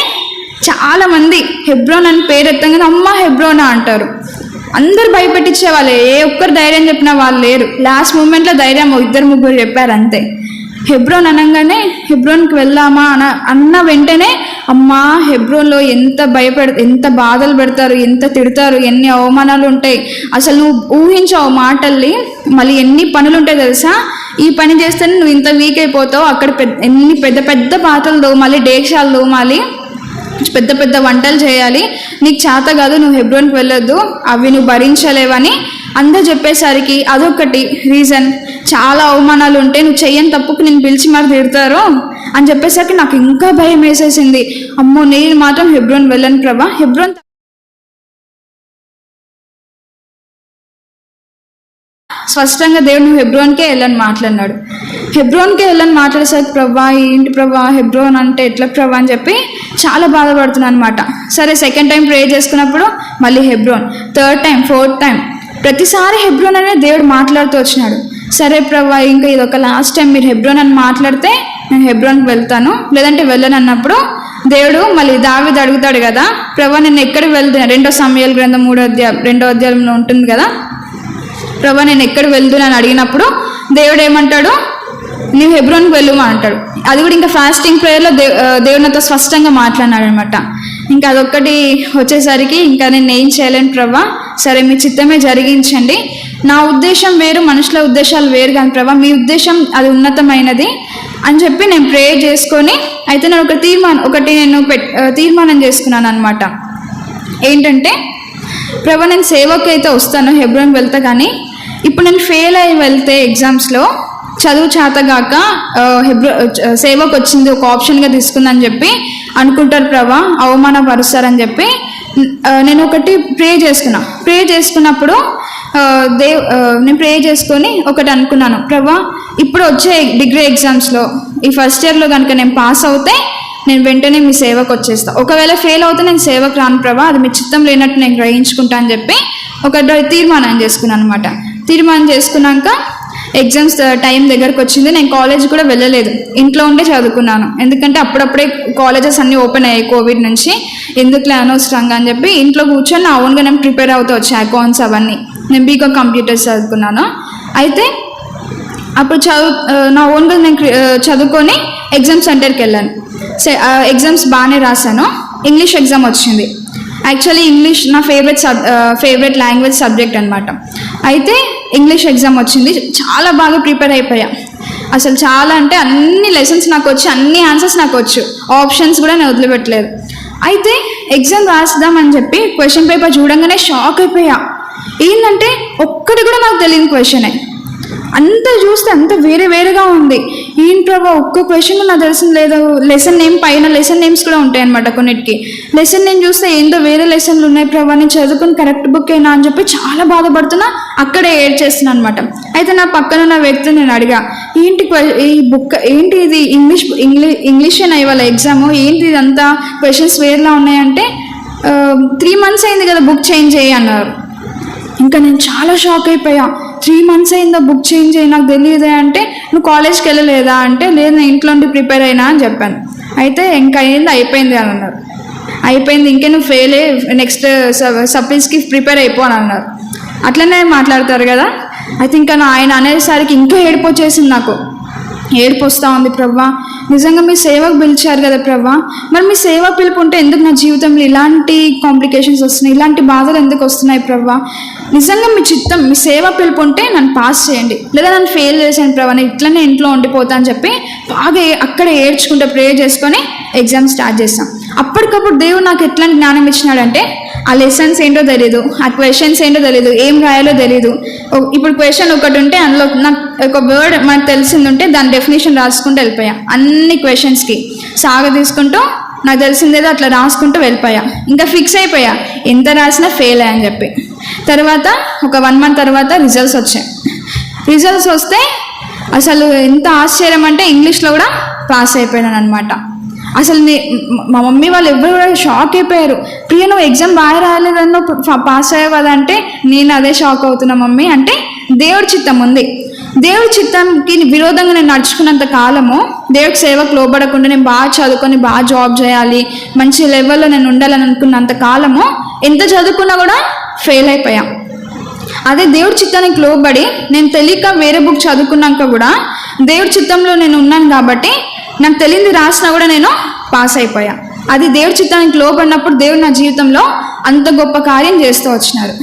చాలామంది హెబ్రోన్ అని పేరు ఎత్తగానే అమ్మ హెబ్రోనా అంటారు. అందరు భయపెట్టించే వాళ్ళే, ఏ ఒక్కరు ధైర్యం చెప్పినా వాళ్ళు లేరు. లాస్ట్ మూమెంట్లో ధైర్యం 2-3 చెప్పారు అంతే. హెబ్రోన్ అనగానే హెబ్రోన్కి వెళ్దామా అన్న వెంటనే అమ్మా హెబ్రోన్లో ఎంత బాధలు పెడతారు, ఎంత తిడతారు, ఎన్ని అవమానాలు ఉంటాయి, అసలు నువ్వు ఊహించావు మాటల్ని. మళ్ళీ ఎన్ని పనులు ఉంటాయి తెలుసా, ఈ పని చేస్తేనే నువ్వు ఇంత వీక్ అయిపోతావు, అక్కడ ఎన్ని పెద్ద పెద్ద పాత్రలు తోమాలి, డేక్షాలు తోమాలి, పెద్ద పెద్ద వంటలు చేయాలి, నీకు చేత కాదు, నువ్వు హెబ్రోన్కి వెళ్ళొద్దు, అవి నువ్వు భరించలేవని అందరూ చెప్పేసరికి అదొకటి రీజన్. చాలా అవమానాలు ఉంటే నువ్వు చెయ్యని తప్పుకు నేను పిలిచి మరి తిడతారు అని చెప్పేసరికి నాకు ఇంకా భయం వేసేసింది. అమ్మో నేను మాత్రం హెబ్రోన్ వెళ్ళను ప్రభా, హెబ్రోన్ స్పష్టంగా దేవుడు నువ్వు హెబ్రోన్కే వెళ్ళని మాట్లాడినాడు. హెబ్రోన్కే వెళ్ళని మాట్లాడేసరికి ప్రభా ఏంటి ప్రభా హెబ్రోన్ అంటే ఎట్లా ప్రభా అని చెప్పి చాలా బాధపడుతున్నాను అనమాట. సరే 2nd time ప్రే చేసుకున్నప్పుడు మళ్ళీ Hebron, 3rd time 4th time ప్రతిసారి హెబ్రోన్ అనే దేవుడు మాట్లాడుతూ వచ్చినాడు. సరే ప్రభా, ఇంకా ఇది ఒక లాస్ట్ టైం మీరు హెబ్రోన్ అని మాట్లాడితే నేను హెబ్రోన్కి వెళ్తాను, లేదంటే వెళ్ళను అన్నప్పుడు దేవుడు మళ్ళీ దావీదు అడుగుతాడు కదా, ప్రభా నేను ఎక్కడికి వెళ్తున్నా, 2 సమూయేలు గ్రంథం 2వ అధ్యాయంలో ఉంటుంది కదా, ప్రభా నేను ఎక్కడికి వెళ్తున్నాను అడిగినప్పుడు దేవుడు ఏమంటాడు, నీవు హెబ్రోన్కి వెళ్ళుమా అంటాడు. అది కూడా ఇంకా ఫాస్టింగ్ ప్రేయర్లో దేవుడు నాతో స్పష్టంగా మాట్లాడినాడు అనమాట. ఇంకా అదొక్కటి వచ్చేసరికి ఇంకా నేను ఏం చేయలేను ప్రభా, సరే మీ చిత్తమే జరిగించండి, నా ఉద్దేశం వేరు, మనుషుల ఉద్దేశాలు వేరు కానీ ప్రభా మీ ఉద్దేశం అది ఉన్నతమైనది అని చెప్పి నేను ప్రే చేసుకొని, అయితే నేను తీర్మానం చేసుకున్నాను అనమాట. ఏంటంటే ప్రభా నేను సేవకి అయితే వస్తాను, హెబ్రోన్ వెళ్తా, కానీ ఇప్పుడు నేను ఫెయిల్ అయ్యి వెళ్తే ఎగ్జామ్స్లో చదువు చేతగాక సేవకు వచ్చింది ఒక ఆప్షన్గా తీసుకుందని చెప్పి అనుకుంటారు ప్రభా, అవమానపరుస్తారని చెప్పి నేను ఒకటి ప్రే చేసుకున్నప్పుడు నేను ప్రే చేసుకొని ఒకటి అనుకున్నాను, ప్రభా ఇప్పుడు వచ్చే డిగ్రీ ఎగ్జామ్స్లో ఈ ఫస్ట్ ఇయర్లో కనుక నేను పాస్ అవుతే నేను వెంటనే మీ సేవకు వచ్చేస్తా, ఒకవేళ ఫెయిల్ అవుతే నేను సేవకు రాను ప్రభా, అది మీ చిత్తం లేనట్టు నేను గ్రహించుకుంటా అని చెప్పి ఒక తీర్మానం చేసుకున్నాను అనమాట. తీర్మానం చేసుకున్నాక ఎగ్జామ్స్ టైం దగ్గరకు వచ్చింది, నేను కాలేజ్ కూడా వెళ్ళలేదు, ఇంట్లో ఉండే చదువుకున్నాను. ఎందుకంటే అప్పుడప్పుడే కాలేజెస్ అన్నీ ఓపెన్ అయ్యాయి కోవిడ్ నుంచి, ఎందుకులే అనవసరంగా అని చెప్పి ఇంట్లో కూర్చొని నా ఓన్గా నేను ప్రిపేర్ అవుతూ వచ్చాను. అకౌంట్స్ అవన్నీ నేను బీకామ్ కంప్యూటర్స్ చదువుకున్నాను. అయితే అప్పుడు నా ఓన్గా నేను చదువుకొని ఎగ్జామ్ సెంటర్కి వెళ్ళాను. ఎగ్జామ్స్ బాగానే రాశాను. ఇంగ్లీష్ ఎగ్జామ్ వచ్చింది. యాక్చువల్లీ ఇంగ్లీష్ నా ఫేవరెట్ లాంగ్వేజ్ సబ్జెక్ట్ అనమాట. అయితే ఇంగ్లీష్ ఎగ్జామ్ వచ్చింది, చాలా బాగా ప్రిపేర్ అయిపోయా. అసలు చాలా అంటే అన్ని లెసన్స్ నాకు వచ్చు, అన్ని ఆన్సర్స్ నాకు వచ్చు, ఆప్షన్స్ కూడా నేను వదిలిపెట్టలేదు. అయితే ఎగ్జామ్ రాద్దామని చెప్పి క్వశ్చన్ పేపర్ చూడంగానే షాక్ అయిపోయా. ఏంటంటే ఒక్కటి కూడా నాకు తెలియని క్వశ్చనే, అంత చూస్తే అంత వేరేగా ఉంది. ఏం ప్రభా ఒక్క క్వశ్చన్ నాకు తెలిసింది లేదు. లెసన్ నేమ్ పైన లెసన్ నేమ్స్ కూడా ఉంటాయి అనమాట కొన్నిటికి. లెసన్ నేమ్ చూస్తే ఏందో వేరే లెసన్లు ఉన్నాయి ప్రభా, నేను చదువుకుని కరెక్ట్ బుక్ అయినా అని చెప్పి చాలా బాధపడుతున్నా, అక్కడే ఏడ్చేస్తున్నాను అనమాట. అయితే నా పక్కన ఉన్న వ్యక్తిని నేను అడిగా, ఏంటి ఈ బుక్ ఏంటి, ఇది ఇంగ్లీషేనా ఇవాళ ఎగ్జాము, ఏంటి ఇదంతా క్వశ్చన్స్ వేరేలా ఉన్నాయంటే 3 months అయింది కదా బుక్ చేంజ్ చేయి అన్నారు. ఇంకా నేను చాలా షాక్ అయిపోయా. 3 months అయిందా బుక్ చేంజ్ అయ్యి, నాకు తెలియదే అంటే నువ్వు కాలేజ్కి వెళ్ళలేదా అంటే లేదు నేను ఇంట్లో ఉండి ప్రిపేర్ అయినా అని చెప్పాను. అయితే ఇంకా అయిపోయింది అని అన్నారు. అయిపోయింది ఇంకే నువ్వు ఫెయిల్ నెక్స్ట్ సప్లీస్కి ప్రిపేర్ అయిపో అని అన్నారు. అట్లనే మాట్లాడతారు కదా. అయితే ఇంకా ఆయన అనేసరికి ఇంకా ఏడుపు వచ్చేసింది, నాకు ఏడుపు వస్తూ ఉంది. ప్రభా నిజంగా మీ సేవకు పిలిచారు కదా ప్రభా, మరి మీ సేవ పిలుపు ఉంటే ఎందుకు నా జీవితంలో ఇలాంటి కాంప్లికేషన్స్ వస్తున్నాయి, ఇలాంటి బాధలు ఎందుకు వస్తున్నాయి ప్రభా, నిజంగా మీ చిత్తం మీ సేవ పిలుపు ఉంటే నన్ను పాస్ చేయండి, లేదా నన్ను ఫెయిల్ చేసేయండి ప్రభా, నేను ఇట్లనే ఇంట్లో ఉండిపోతా అని చెప్పి బాగా అక్కడే ఏడ్చుకుంటే ప్రే చేసుకొని ఎగ్జామ్ స్టార్ట్ చేస్తాం. అప్పటికప్పుడు దేవుడు నాకు ఎట్లాంటి జ్ఞానం ఇచ్చినాడంటే, ఆ లెసన్స్ ఏంటో తెలీదు, ఆ క్వశ్చన్స్ ఏంటో తెలీదు, ఏం రాయాలో తెలీదు. ఇప్పుడు క్వశ్చన్ ఒకటి ఉంటే అందులో నాకు ఒక వర్డ్ మనకు తెలిసింది ఉంటే దాని డెఫినేషన్ రాసుకుంటూ వెళ్ళిపోయా. అన్ని క్వశ్చన్స్కి తీసుకుంటూ నాకు తెలిసిందేదో అట్లా రాసుకుంటూ వెళ్ళిపోయా. ఇంకా ఫిక్స్ అయిపోయా ఎంత రాసినా ఫెయిల్ అయ్యని చెప్పి. తర్వాత ఒక 1 month తర్వాత రిజల్ట్స్ వచ్చాయి. రిజల్ట్స్ వస్తే అసలు ఎంత ఆశ్చర్యం అంటే ఇంగ్లీష్లో కూడా పాస్ అయిపోయాను అనమాట. అసలు మా మమ్మీ వాళ్ళు ఎవరు కూడా షాక్ అయిపోయారు. ప్రియ నువ్వు ఎగ్జామ్ బాగా రాలేదన్నో పాస్ అయ్యావు కదా అంటే నేను అదే షాక్ అవుతున్నా మమ్మీ. అంటే దేవుడి చిత్తం ఉంది. దేవుడి చిత్తానికి విరోధంగా నేను నడుచుకున్నంత కాలము, దేవుడికి సేవకు లోబడకుండా నేను బాగా చదువుకొని బాగా జాబ్ చేయాలి, మంచి లెవెల్లో నేను ఉండాలని అనుకున్నంత కాలము ఎంత చదువుకున్నా కూడా ఫెయిల్ అయిపోయా. అదే దేవుడి చిత్తానికి లోబడి నేను తెలియక వేరే బుక్ చదువుకున్నాక కూడా దేవుడి చిత్తంలో నేను ఉన్నాను కాబట్టి నాకు తెలియంది రాసినా కూడా నేను పాస్ అయిపోయా. అది దేవుడి చిత్తానికి లోబడినప్పుడు దేవుడు నా జీవితంలో అంత గొప్ప కార్యం చేస్తూ వచ్చినారు.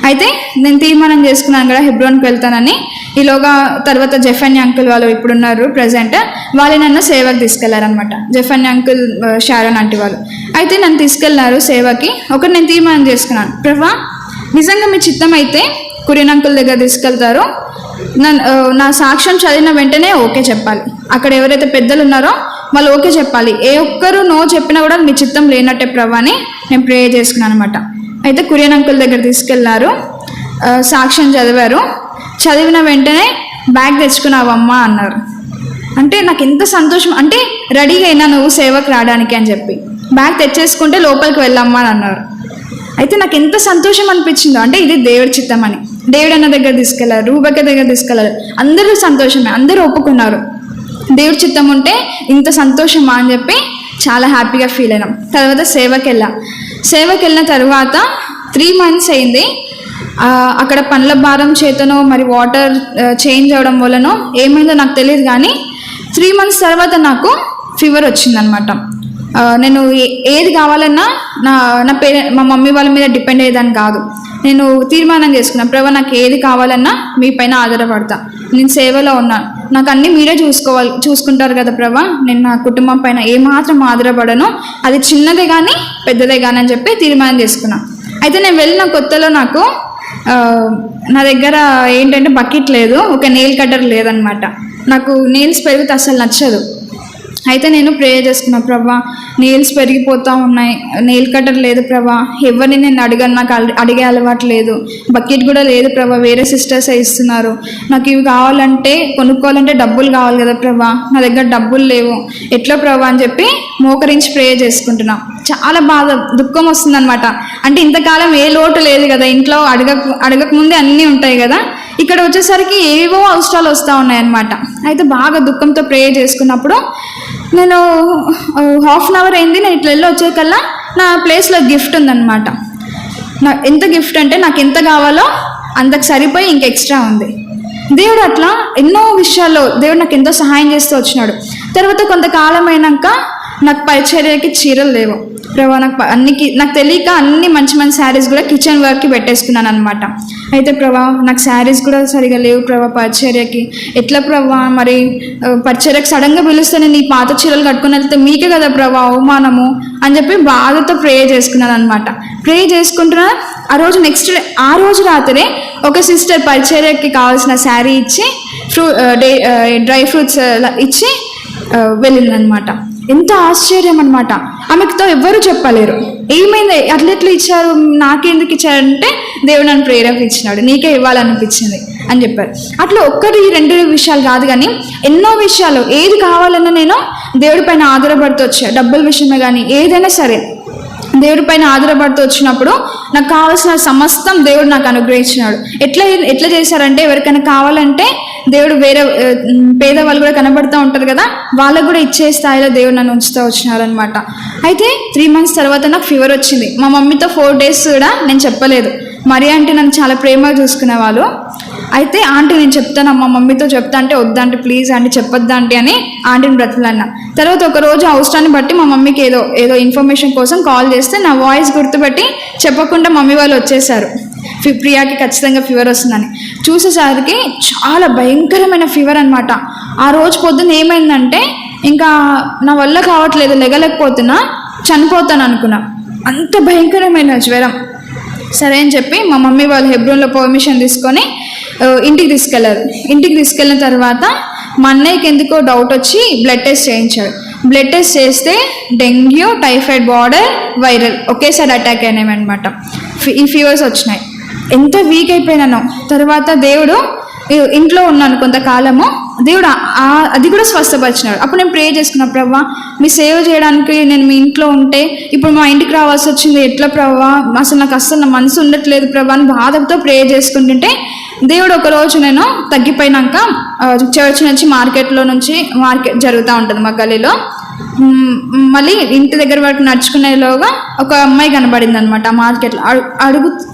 అయితే నేను తీర్మానం చేసుకున్నాను కదా హెబ్రోన్కి వెళ్తానని. ఈలోగా తర్వాత జెఫన్యా అంకుల్ వాళ్ళు ఇప్పుడున్నారు ప్రజెంట్, వాళ్ళు నన్ను సేవకి తీసుకెళ్లారనమాట. జెఫన్యా అంకుల్, షారోన్ ఆంటీ వాళ్ళు. అయితే నన్ను తీసుకెళ్లారు సేవకి. ఒకటి నేను తీర్మానం చేసుకున్నాను, ప్రభా నిజంగా మీ చిత్తం అయితే కురియన్ అంకుల్ దగ్గర తీసుకెళ్తారు, నా సాక్ష్యం చదివిన వెంటనే ఓకే చెప్పాలి. అక్కడ ఎవరైతే పెద్దలు ఉన్నారో వాళ్ళు ఓకే చెప్పాలి. ఏ ఒక్కరు నో చెప్పినా కూడా మీ చిత్తం లేనట్టే ప్రభా అని నేను ప్రే చేసుకున్నాను అనమాట. అయితే కురియన్ అంకుల్ దగ్గర తీసుకెళ్లారు, సాక్ష్యం చదివారు. చదివిన వెంటనే బ్యాగ్ తెచ్చుకున్నావమ్మా అన్నారు. అంటే నాకు ఎంత సంతోషం అంటే, రెడీగా అయినా నువ్వు సేవకు రావడానికి అని చెప్పి బ్యాగ్ తెచ్చేసుకుంటే లోపలికి వెళ్ళమ్మా అని అన్నారు. అయితే నాకు ఎంత సంతోషం అనిపించిందో, అంటే ఇది దేవుడి చిత్తం అని. దేవుడు అన్న దగ్గర తీసుకెళ్లారు, రూబక్క దగ్గర తీసుకెళ్లారు. అందరూ సంతోషమే, అందరూ ఒప్పుకున్నారు. దేవుడి చిత్తం ఉంటే ఇంత సంతోషమా అని చెప్పి చాలా హ్యాపీగా ఫీల్ అయినాం. తర్వాత సేవకి వెళ్ళిన తర్వాత 3 months అయింది. అక్కడ పనుల భారం చేతనో మరి వాటర్ చేంజ్ అవ్వడం వల్లనో ఏమైందో నాకు తెలియదు, కానీ 3 months తర్వాత నాకు ఫీవర్ వచ్చిందనమాట. నేను ఏది కావాలన్నా నా మా మమ్మీ వాళ్ళ మీద డిపెండ్ అయ్యేదాన్ని కాదు. నేను తీర్మానం చేసుకున్నాను, ప్రభా నాకు ఏది కావాలన్నా మీ పైన ఆధారపడతా, నేను సేవలో ఉన్నాను, నాకు అన్నీ మీరే చూసుకుంటారు కదా ప్రభా, నేను నా కుటుంబం పైన ఏమాత్రం ఆధారపడను, అది చిన్నదే కానీ పెద్దదే కానీ అని చెప్పి తీర్మానం చేసుకున్నాను. అయితే నేను వెళ్ళిన కొత్తలో నాకు నా దగ్గర ఏంటంటే బకెట్ లేదు, ఒక నెయిల్ కటర్ లేదనమాట. నాకు నెయిల్స్ పెరిగితే అసలు నచ్చదు. అయితే నేను ప్రేయర్ చేసుకున్నా, ప్రభా నెయిల్స్ పెరిగిపోతూ ఉన్నాయి, నెయిల్ కటర్ లేదు ప్రభా, ఎవరిని నేను అడిగాను, నాకు అడిగే అలవాటు లేదు, బకెట్ కూడా లేదు ప్రభా, వేరే సిస్టర్సే ఇస్తున్నారు, నాకు ఇవి కావాలంటే కొనుక్కోవాలంటే డబ్బులు కావాలి కదా ప్రభా, నా దగ్గర డబ్బులు లేవు, ఎట్లా ప్రభా అని చెప్పి మోకరించి ప్రేయర్ చేసుకుంటున్నా. చాలా బాధ దుఃఖం వస్తుందన్నమాట. అంటే ఇంతకాలం ఏ లోటు లేదు కదా, ఇంట్లో అడగకముందే అన్నీ ఉంటాయి కదా, ఇక్కడ వచ్చేసరికి ఏవో అవసరాలు వస్తూ ఉన్నాయన్నమాట. అయితే బాగా దుఃఖంతో ప్రేయర్ చేసుకున్నప్పుడు నేను 1/2 hour అయింది, నేను ఇట్లా వెళ్ళి వచ్చేకల్లా నా ప్లేస్లో గిఫ్ట్ ఉందన్నమాట. ఎంత గిఫ్ట్ అంటే నాకు ఎంత కావాలో అంతకు సరిపోయి ఇంక ఎక్స్ట్రా ఉంది. దేవుడు అట్లా ఎన్నో విషయాల్లో దేవుడు నాకు ఎంతో సహాయం చేస్తూ వచ్చినాడు. తర్వాత కొంతకాలం అయినాక నాకు పరిచర్యకి చీరలు లేవు ప్రభా, నాకు తెలియక అన్ని మంచి మంచి శారీస్ కూడా కిచెన్ వర్క్కి పెట్టేసుకున్నాను అనమాట. అయితే ప్రభా నాకు శారీస్ కూడా సరిగా లేవు ప్రభా పరిచర్యకి, ఎట్లా ప్రభా మరి పరిచర్యకి సడన్గా పిలుస్తే నేను ఈ పాత చీరలు కట్టుకుని వెళ్తే మీకే కదా ప్రభా అవమానము అని చెప్పి బాధతో ప్రేయర్ చేసుకున్నాను అనమాట. ప్రేయర్ చేసుకుంటున్నా. ఆ రోజు రాత్రి ఒక సిస్టర్ పరిచర్యకి కావాల్సిన శారీ ఇచ్చి డ్రై ఫ్రూట్స్ ఇచ్చి వెళ్ళిందనమాట. ఎంత ఆశ్చర్యం అనమాట. ఆమెతో ఎవ్వరూ చెప్పలేరు, ఏమైంది అట్లెట్లు ఇచ్చారు, నాకెందుకు ఇచ్చారంటే దేవుడు నన్ను ప్రేరేపించినాడు, నీకే ఇవ్వాలనిపించింది అని చెప్పారు. అట్లా 1-2 విషయాలు కాదు కానీ ఎన్నో విషయాలు, ఏది కావాలన్నా నేను దేవుడి పైన ఆధారపడుతూ వచ్చా. డబ్బుల విషయమే కానీ ఏదైనా సరే దేవుడి పైన ఆధారపడుతూ వచ్చినప్పుడు నాకు కావాల్సిన సమస్తం దేవుడు నాకు అనుగ్రహించినాడు. ఎట్లా చేశారంటే ఎవరికైనా కావాలంటే దేవుడు వేరే పేదవాళ్ళు కూడా కనబడుతూ ఉంటారు కదా, వాళ్ళకు కూడా ఇచ్చే స్థాయిలో దేవుడు నన్ను ఉంచుతూ వచ్చినారనమాట. అయితే 3 months తర్వాత నాకు ఫీవర్ వచ్చింది. మా మమ్మీతో 4 days కూడా నేను చెప్పలేదు. మరి అంటే నన్ను చాలా ప్రేమగా చూసుకునేవాళ్ళు. అయితే ఆంటీ నేను చెప్తాను, మా మమ్మీతో చెప్తా అంటే వద్దంటే ప్లీజ్ ఆంటీ చెప్పొద్దా ఆంటీ అని ఆంటీని బ్రతులన్నా. తర్వాత ఒక రోజు అవసరాన్ని బట్టి మా మమ్మీకి ఏదో ఇన్ఫర్మేషన్ కోసం కాల్ చేస్తే నా వాయిస్ గుర్తుపెట్టి చెప్పకుండా మమ్మీ వాళ్ళు వచ్చేసారు, ప్రియాకి ఖచ్చితంగా ఫీవర్ వస్తుందని. చూసేసరికి చాలా భయంకరమైన ఫీవర్ అనమాట. ఆ రోజు పొద్దున్న ఏమైందంటే ఇంకా నా వల్ల కావట్లేదు, లెగలేకపోతున్నా, చనిపోతాను అనుకున్నా, అంత భయంకరమైన జ్వరం. సరే అని చెప్పి మా మమ్మీ వాళ్ళు హెబ్రోన్లో పర్మిషన్ తీసుకొని ఇంటికి తీసుకెళ్లారు. ఇంటికి తీసుకెళ్ళిన తర్వాత మా అన్నయ్యకి ఎందుకో డౌట్ వచ్చి బ్లడ్ టెస్ట్ చేయించాడు. బ్లడ్ టెస్ట్ చేస్తే డెంగ్యూ, టైఫాయిడ్, బార్డర్, వైరల్ ఒకేసారి అటాక్ అయినాయి అనమాట. ఈ ఫీవర్స్ వచ్చినాయి. ఎంత వీక్ అయిపోయినానో. తర్వాత దేవుడు ఇంట్లో ఉన్నాను కొంతకాలము, దేవుడు అది కూడా స్వస్థపరిచినాడు. అప్పుడు నేను ప్రే చేసుకున్నా, ప్రభా మీ సేవ చేయడానికి నేను మీ ఇంట్లో ఉంటే ఇప్పుడు మా ఇంటికి రావాల్సి వచ్చింది, ఎట్లా ప్రభా, అసలు నాకు నా మనసు ఉండట్లేదు ప్రభా అని బాధతో ప్రే చేసుకుంటుంటే దేవుడు ఒకరోజు నేను తగ్గిపోయినాక చర్చ్ నుంచి మార్కెట్ జరుగుతూ ఉంటుంది మా గల్లీలో, మళ్ళీ ఇంటి దగ్గర వరకు నడుచుకునేలోగా ఒక అమ్మాయి కనబడింది అనమాట. ఆ మార్కెట్లో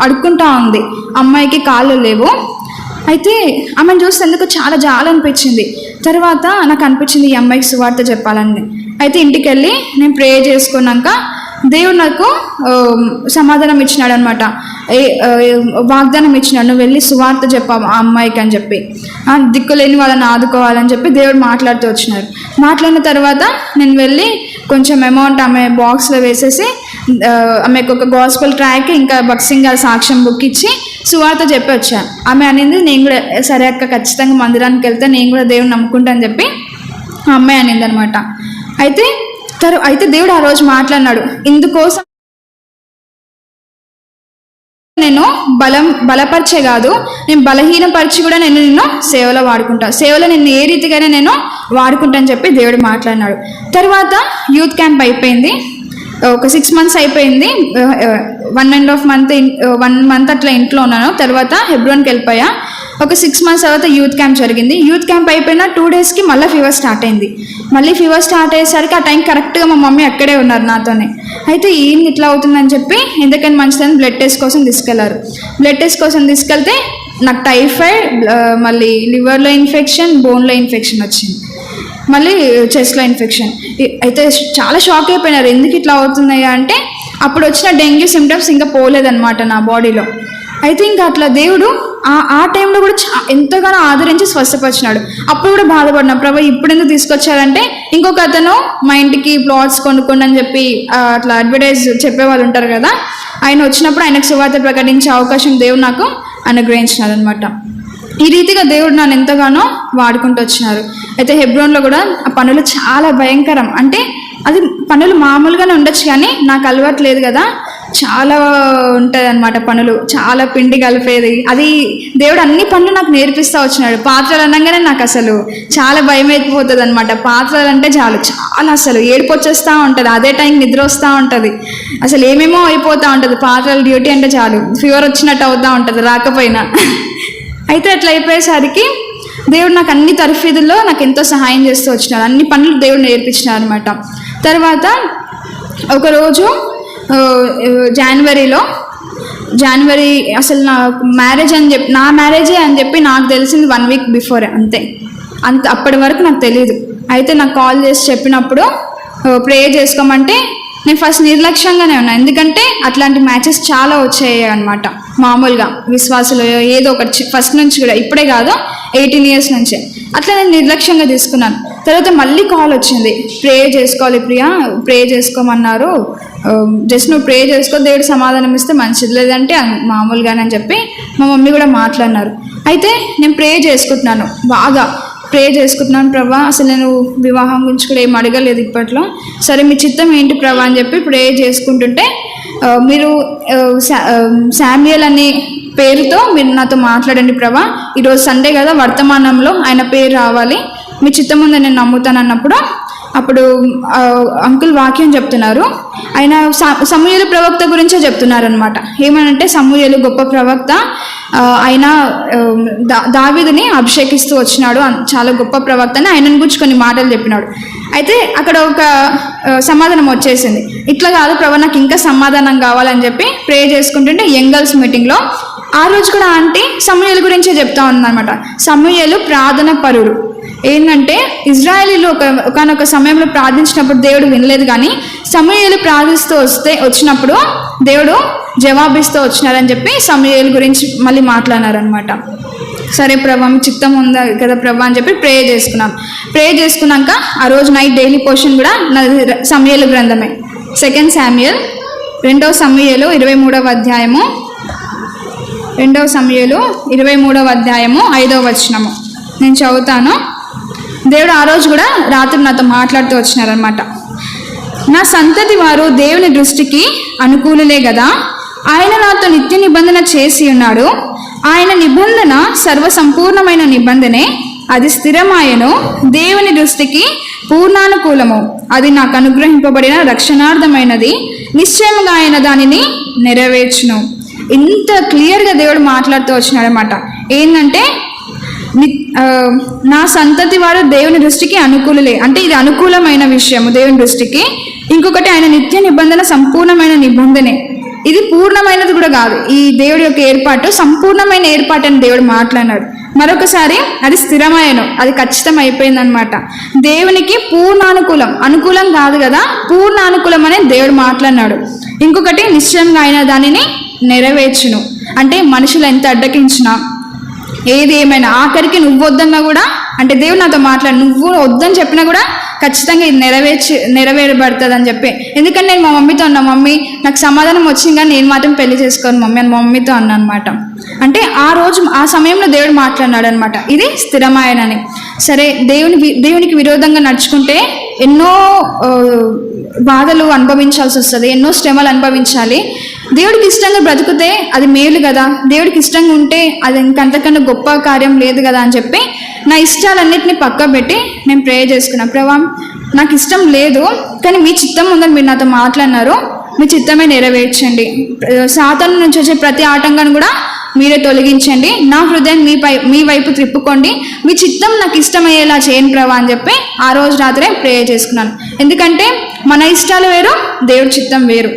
అడుక్కుంటా ఉంది. అమ్మాయికి కాళ్ళు లేవు. అయితే ఆమెను చూస్తే ఎందుకు చాలా జాలనిపించింది. తర్వాత నాకు అనిపించింది ఈ అమ్మాయికి సువార్త చెప్పాలని. అయితే ఇంటికి వెళ్ళి నేను ప్రే చేసుకున్నాక దేవుడు నాకు సమాధానం ఇచ్చినాడు అనమాట, వాగ్దానం ఇచ్చినాడు, నువ్వు వెళ్ళి సువార్త చెప్పావు ఆ అమ్మాయికి అని చెప్పి, దిక్కులేని వాళ్ళని ఆదుకోవాలని చెప్పి దేవుడు మాట్లాడుతూ వచ్చినారు. మాట్లాడిన తర్వాత నేను వెళ్ళి కొంచెం అమౌంట్ ఆమె బాక్స్లో వేసేసి ఆమెకు ఒక గాస్పెల్ ట్రాక్ ఇంకా భక్సింగ్ సాక్ష్యం బుక్ ఇచ్చి సువార్త చెప్పి వచ్చాను. ఆమె అనేది నేను కూడా సరే అక్క ఖచ్చితంగా మందిరానికి వెళ్తే నేను కూడా దేవుని నమ్ముకుంటా అని చెప్పి ఆ అమ్మాయి అనింది అనమాట. అయితే దేవుడు ఆ రోజు మాట్లాడినాడు, ఇందుకోసం నేను బలపరిచే కాదు, నేను బలహీనపరిచి కూడా నేను నిన్ను సేవలో వాడుకుంటా, సేవలో నేను ఏ రీతిగానే నేను వాడుకుంటా అని చెప్పి దేవుడు మాట్లాడినాడు. తర్వాత యూత్ క్యాంప్ అయిపోయింది. ఒక 6 months అయిపోయింది. 1.5 month 1 month అట్లా ఇంట్లో ఉన్నాను. తర్వాత హెబ్రోన్కి వెళ్ళిపోయా. ఒక 6 months తర్వాత యూత్ క్యాంప్ జరిగింది. యూత్ క్యాంప్ అయిపోయిన 2 daysకి మళ్ళీ ఫీవర్ స్టార్ట్ అయింది. మళ్ళీ ఫీవర్ స్టార్ట్ అయ్యేసరికి ఆ టైం కరెక్ట్గా మా మమ్మీ అక్కడే ఉన్నారు నాతోనే. అయితే ఏం ఇట్లా అవుతుందని చెప్పి ఎందుకని మంచిదని బ్లడ్ టెస్ట్ కోసం తీసుకెళ్లారు. బ్లడ్ టెస్ట్ కోసం తీసుకెళ్తే నాకు టైఫాయిడ్, మళ్ళీ లివర్లో ఇన్ఫెక్షన్, బోన్లో ఇన్ఫెక్షన్ వచ్చింది, మళ్ళీ చెస్ట్లో ఇన్ఫెక్షన్. అయితే చాలా షాక్ అయిపోయినారు, ఎందుకు ఇట్లా అవుతున్నాయా అంటే అప్పుడు వచ్చిన డెంగ్యూ సిమ్టమ్స్ ఇంకా పోలేదన్నమాట నా బాడీలో. అయితే ఇంకా అట్లా దేవుడు ఆ టైంలో కూడా ఎంతగానో ఆదరించి స్వస్థపరిచినాడు. అప్పుడు కూడా బాధపడినా, ప్రభా ఇప్పుడు ఎందుకు తీసుకొచ్చారంటే ఇంకొక అతను మా ఇంటికి ప్లాట్స్ కొనుక్కోండి అని చెప్పి అట్లా అడ్వర్టైజ్ చెప్పేవాళ్ళు ఉంటారు కదా, ఆయన వచ్చినప్పుడు ఆయనకు సువార్త ప్రకటించే అవకాశం దేవుడు నాకు అనుగ్రహించినారు అనమాట. ఈ రీతిగా దేవుడు నన్ను ఎంతగానో వాడుకుంటూ వచ్చినారు. అయితే హెబ్రోన్లో కూడా ఆ పనులు చాలా భయంకరం. అంటే అది పనులు మామూలుగానే ఉండొచ్చు కానీ నాకు అలవాటు లేదు కదా, చాలా ఉంటుంది అనమాట పనులు, చాలా పిండి కలిపేది. అది దేవుడు అన్ని పనులు నాకు నేర్పిస్తూ వచ్చినాడు. పాత్రలు అనగానే నాకు అసలు చాలా భయం అయిపోతుంది అనమాట. పాత్రలు అంటే చాలా అసలు ఏడుపు వచ్చేస్తూ ఉంటుంది, అదే టైం నిద్ర వస్తూ ఉంటుంది, అసలు ఏమేమో అయిపోతూ ఉంటుంది. పాత్రల డ్యూటీ అంటే చాలు ఫీవర్ వచ్చినట్టు అవుతూ ఉంటుంది రాకపోయినా. అయితే అట్లా అయిపోయేసరికి దేవుడు నాకు అన్ని తరఫీదుల్లో నాకు ఎంతో సహాయం చేస్తూ వచ్చినాడు. అన్ని పనులు దేవుడు నేర్పించినారు అనమాట. తర్వాత ఒకరోజు జనవరి అసలు నా మ్యారేజ్ అని చెప్పి, నా మ్యారేజే అని చెప్పి నాకు తెలిసింది 1 week బిఫోరే, అంతే. అప్పటి వరకు నాకు తెలియదు. అయితే నాకు కాల్ చేసి చెప్పినప్పుడు ప్రే చేసుకోమంటే నేను ఫస్ట్ నిర్లక్ష్యంగానే ఉన్నాను, ఎందుకంటే అట్లాంటి మ్యాచెస్ చాలా వచ్చాయి అనమాట. మామూలుగా విశ్వాసులు ఏదో ఒకటి ఫస్ట్ నుంచి కూడా, ఇప్పుడే కాదు 18 years నుంచే అట్లా నేను నిర్లక్ష్యంగా తీసుకున్నాను. తర్వాత మళ్ళీ కాల్ వచ్చింది, ప్రే చేసుకోవాలి ప్రియా, ప్రే చేసుకోమన్నారు, జస్ట్ నువ్వు ప్రే చేసుకో, దేవుడు సమాధానం ఇస్తే మంచిది, లేదంటే మామూలుగానే అని చెప్పి మా మమ్మీ కూడా మాట్లాడినారు. అయితే నేను ప్రే చేసుకుంటున్నాను, బాగా ప్రే చేసుకుంటున్నాను. ప్రభా అసలు నేను వివాహం గురించి కూడా ఏం అడగలేదు ఇప్పట్లో, సరే మీ చిత్తం ఏంటి ప్రభా అని చెప్పి ప్రే చేసుకుంటుంటే మీరు శామ్యుయల్ అనే పేరుతో మీరు నాతో మాట్లాడండి ప్రభా, ఈరోజు సండే కదా, వర్తమానంలో ఆయన పేరు రావాలి, మీ చిత్తం ఉందని నేను నమ్ముతాను అన్నప్పుడు అప్పుడు అంకుల్ వాక్యం చెప్తున్నారు. ఆయన సమూయేలు ప్రవక్త గురించే చెప్తున్నారు అనమాట. ఏమనంటే సమూయేలు గొప్ప ప్రవక్త, ఆయన దావీదుని అభిషేకిస్తూ వచ్చినాడు, చాలా గొప్ప ప్రవక్త అని ఆయనను గురించి కొన్ని మాటలు చెప్పినాడు. అయితే అక్కడ ఒక సమాధానం వచ్చేసింది, ఇట్లా కాదు ప్రభా నాకు ఇంకా సమాధానం కావాలని చెప్పి ప్రే చేసుకుంటుంటే యంగల్స్ మీటింగ్లో ఆ రోజు కూడా ఆంటీ సమూయేలు గురించే చెప్తా ఉందన్నమాట. సమూయేలు ప్రార్థన పరుడు. ఏంటంటే ఇజ్రాయేలీలు ఒకనొక సమయంలో ప్రార్థించినప్పుడు దేవుడు వినలేదు, కానీ సమూయేలు ప్రార్థిస్తూ వచ్చినప్పుడు దేవుడు జవాబిస్తూ వచ్చినారని చెప్పి సమూయేలు గురించి మళ్ళీ మాట్లాడినారనమాట. సరే ప్రభా మీ చిత్తం ఉందా కదా ప్రభా అని చెప్పి ప్రే చేసుకున్నాం. ప్రే చేసుకున్నాక ఆ రోజు నైట్ డైలీ పోర్షన్ కూడా సమూయేలు గ్రంథమే, 2 Samuel 2వ సమూయేలు 23వ అధ్యాయము 2వ సమూయేలు 23వ అధ్యాయము 5వ వచనము నేను చదువుతాను. దేవుడు ఆ రోజు కూడా రాత్రి నాతో మాట్లాడుతూ వచ్చినారనమాట. నా సంతతి వారు దేవుని దృష్టికి అనుకూలులే కదా, ఆయన నాతో నిత్య నిబంధన చేసి ఉన్నాడు, ఆయన నిబంధన సర్వసంపూర్ణమైన నిబంధనే, అది స్థిరమాయను, దేవుని దృష్టికి పూర్ణానుకూలము, అది నాకు అనుగ్రహింపబడిన రక్షణార్థమైనది, నిశ్చయముగా ఆయన దానిని నెరవేర్చును. ఇంత క్లియర్గా దేవుడు మాట్లాడుతూ వచ్చినాడనమాట. ఏంటంటే నా సంతతి వారు దేవుని దృష్టికి అనుకూలలే అంటే ఇది అనుకూలమైన విషయము దేవుని దృష్టికి. ఇంకొకటి ఆయన నిత్య నిబంధన సంపూర్ణమైన నిబంధనే, ఇది పూర్ణమైనది కూడా కాదు. ఈ దేవుడి యొక్క ఏర్పాటు సంపూర్ణమైన ఏర్పాటు అని దేవుడు మాట్లాడినాడు. మరొకసారి అది స్థిరమైన, అది ఖచ్చితం అయిపోయిందనమాట. దేవునికి పూర్ణానుకూలం, అనుకూలం కాదు కదా, పూర్ణానుకూలం అనే దేవుడు మాట్లాడినాడు. ఇంకొకటి నిశ్చయంగా ఆయన దానిని నెరవేర్చును, అంటే మనుషులు ఎంత అడ్డకించినా ఏది ఏమైనా ఆఖరికి నువ్వు వద్దన్నా కూడా, అంటే దేవుడు నాతో మాట్లాడు, నువ్వు వద్దని చెప్పినా కూడా ఖచ్చితంగా ఇది నెరవేరబడుతుంది అని చెప్పి. ఎందుకంటే నేను మా మమ్మీతో అన్నా, మమ్మీ నాకు సమాధానం వచ్చింది కానీ నేను మాత్రం పెళ్లి చేసుకోను మమ్మీ అని మా మమ్మీతో అన్నా అనమాట. అంటే ఆ రోజు ఆ సమయంలో దేవుడు మాట్లాడినాడు అనమాట, ఇది స్థిరమాయనని. సరే దేవునికి విరోధంగా నడుచుకుంటే ఎన్నో బాధలు అనుభవించాల్సి వస్తుంది, ఎన్నో శ్రమలు అనుభవించాలి. దేవుడికి ఇష్టంగా బ్రతుకుతే అది మేలు కదా, దేవుడికి ఇష్టంగా ఉంటే అది ఇంకంతకన్నా గొప్ప కార్యం లేదు కదా అని చెప్పి నా ఇష్టాలన్నిటిని పక్క పెట్టి నేను ప్రే చేసుకున్నాను. ప్రభా నాకు ఇష్టం లేదు, కానీ మీ చిత్తం ఉందని మీరు నాతో మాట్లాడినారు, మీ చిత్తమే నెరవేర్చండి. సాతాను నుంచి వచ్చే ప్రతి ఆటంకాన్ని కూడా మీరే తొలగించండి. నా హృదయం మీ వైపు త్రిప్పుకోండి. మీ చిత్తం నాకు ఇష్టమయ్యేలా చేయండి ప్రభా అని చెప్పి ఆ రోజు రాత్రే ప్రేయర్ చేసుకున్నాను. ఎందుకంటే మన ఇష్టాలు వేరు, దేవుడి చిత్తం వేరు.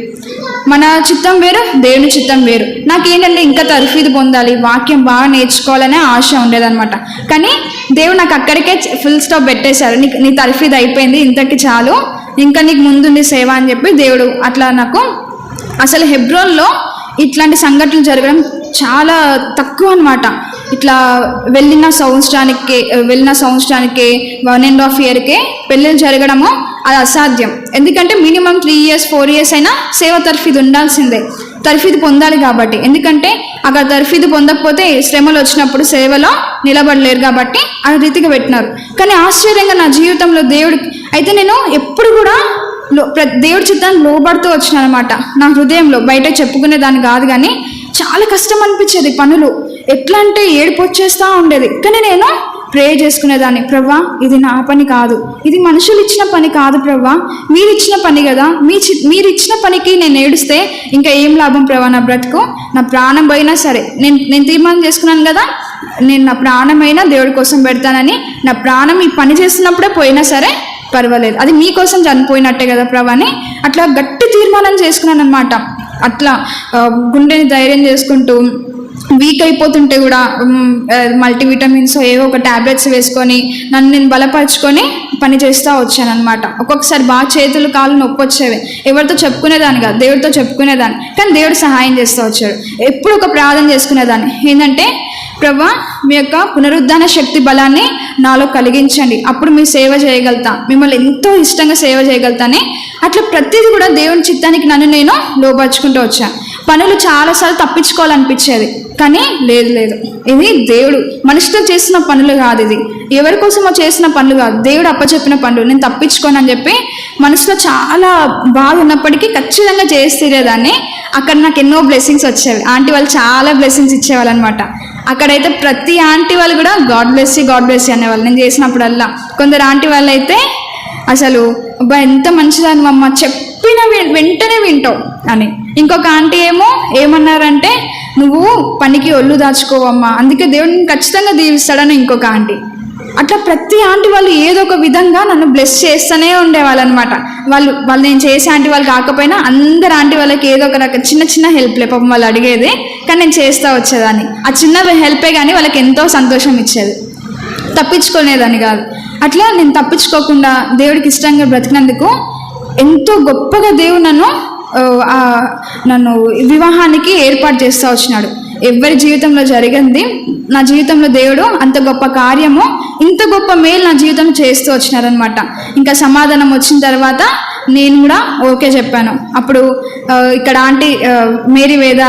మన చిత్తం వేరు, దేవుని చిత్తం వేరు. నాకేంటంటే ఇంకా తర్ఫీదు పొందాలి, వాక్యం బాగా నేర్చుకోవాలనే ఆశ ఉండేదన్నమాట. కానీ దేవుడు నాకు అక్కడికే ఫుల్ స్టాప్ పెట్టేశారు. నీ తర్ఫీదు అయిపోయింది, ఇంతకి చాలు, ఇంకా నీకు ముందుండి సేవ అని చెప్పి దేవుడు అట్లా నాకు. అసలు హెబ్రోన్లో ఇట్లాంటి సంఘటనలు జరగడం చాలా తక్కువ అనమాట. ఇట్లా వెళ్ళిన సంవత్సరానికి 1.5 yearకే పెళ్ళిళ్ళు జరగడము అది అసాధ్యం. ఎందుకంటే మినిమం 3 years 4 years అయినా సేవ తర్ఫీదు ఉండాల్సిందే, తర్ఫీదు పొందాలి కాబట్టి. ఎందుకంటే అక్కడ తర్ఫీదు పొందకపోతే శ్రమలు వచ్చినప్పుడు సేవలో నిలబడలేరు కాబట్టి ఆ రీతిగా పెట్టినారు. కానీ ఆశ్చర్యంగా నా జీవితంలో దేవుడు అయితే నేను ఎప్పుడు కూడా దేవుడి చిత్తాన్ని లోబడుతూ వచ్చినాను అనమాట. నా హృదయంలో బయట చెప్పుకునేదాన్ని కాదు, కానీ చాలా కష్టం అనిపించేది పనులు. ఎట్లా అంటే ఏడుపు వచ్చేస్తూ ఉండేది. కానీ నేను ప్రే చేసుకునేదాన్ని, ప్రవ్వా ఇది నా పని కాదు, ఇది మనుషులు ఇచ్చిన పని కాదు ప్రవ్వా, మీరు ఇచ్చిన పని కదా, మీరు ఇచ్చిన పనికి నేను ఏడుస్తే ఇంకా ఏం లాభం ప్రవ్వా, నా బ్రతుకు, నా ప్రాణం పోయినా సరే. నేను తీర్మానం చేసుకున్నాను కదా, నేను నా ప్రాణమైనా దేవుడి కోసం పెడతానని. నా ప్రాణం ఈ పని చేస్తున్నప్పుడే పోయినా సరే పర్వాలేదు, అది మీకోసం చనిపోయినట్టే కదా ప్రభా అని అట్లా గట్టి తీర్మానం చేసుకున్నాను అనమాట. అట్లా గుండెని ధైర్యం చేసుకుంటూ వీక్ అయిపోతుంటే కూడా మల్టీవిటమిన్స్ ఏవో ఒక ట్యాబ్లెట్స్ వేసుకొని నన్ను నేను బలపరుచుకొని పని చేస్తూ వచ్చాను అనమాట. ఒక్కొక్కసారి బాగా చేతులు కాళ్ళు నొప్పి వచ్చేవి, ఎవరితో చెప్పుకునేదాన్ని కాదు, దేవుడితో చెప్పుకునేదాన్ని. కానీ దేవుడు సహాయం చేస్తూ వచ్చాడు. ఎప్పుడు ఒక ప్రార్థన చేసుకునేదాన్ని ఏంటంటే, ప్రభా మీ యొక్క పునరుద్ధాన శక్తి బలాన్ని నాలో కలిగించండి, అప్పుడు మీ సేవ చేయగలుగుతా, మిమ్మల్ని ఎంతో ఇష్టంగా సేవ చేయగలుగుతానే. అట్లా ప్రతిదీ కూడా దేవుని చిత్తానికి నన్ను నేను లోపరుచుకుంటూ వచ్చాను. పనులు చాలాసార్లు తప్పించుకోవాలనిపించేది, కానీ లేదు, ఇది దేవుడు మనిషితో చేసిన పనులు కాదు, ఇది ఎవరి కోసమో చేసిన పనులు కాదు, దేవుడు అప్పచెప్పిన పనులు, నేను తప్పించుకోనని చెప్పి మనసులో చాలా బాధ ఉన్నప్పటికీ ఖచ్చితంగా చేసి తీరేదాన్ని. అక్కడ నాకు ఎన్నో బ్లెస్సింగ్స్ వచ్చేవి. ఆంటీ వాళ్ళు చాలా బ్లెస్సింగ్స్ ఇచ్చేవాళ్ళు అనమాట. అక్కడైతే ప్రతి ఆంటీ వాళ్ళు కూడా గాడ్ బ్లెస్ యూ అనేవాళ్ళు నేను చేసినప్పుడల్లా. కొందరు ఆంటీ వాళ్ళు అయితే అసలు అబ్బా ఎంత మంచిదని అమ్మ, చెప్పిన వెంటనే వింటావు అని. ఇంకొక ఆంటీ ఏమో ఏమన్నారంటే, నువ్వు పనికి ఒళ్ళు దాచుకోవమ్మా, అందుకే దేవుడిని ఖచ్చితంగా దీవిస్తాడని ఇంకొక ఆంటీ. అట్లా ప్రతి ఆంటీ వాళ్ళు ఏదో ఒక విధంగా నన్ను బ్లెస్ చేస్తూనే ఉండేవాళ్ళు అనమాట. వాళ్ళు నేను చేసే ఆంటీ వాళ్ళు కాకపోయినా అందరు ఆంటీ వాళ్ళకి ఏదో ఒక రకం చిన్న హెల్ప్లే పాపం వాళ్ళు అడిగేది, కానీ నేను చేస్తూ వచ్చేదాన్ని. ఆ చిన్న హెల్పే కానీ వాళ్ళకి ఎంతో సంతోషం ఇచ్చేది, తప్పించుకునేదాన్ని కాదు. అట్లా నేను తప్పించుకోకుండా దేవుడికి ఇష్టంగా బ్రతికినందుకు ఎంతో గొప్పగా దేవుడు నన్ను వివాహానికి ఏర్పాటు చేస్తూ వచ్చినాడు. ఎవరి జీవితంలో జరిగింది నా జీవితంలో దేవుడు అంత గొప్ప కార్యము, ఇంత గొప్ప మేలు నా జీవితంలో చేస్తూ వచ్చినారనమాట. ఇంకా సమాధానం వచ్చిన తర్వాత నేను కూడా ఓకే చెప్పాను. అప్పుడు ఇక్కడ ఆంటీ మేరీ వేద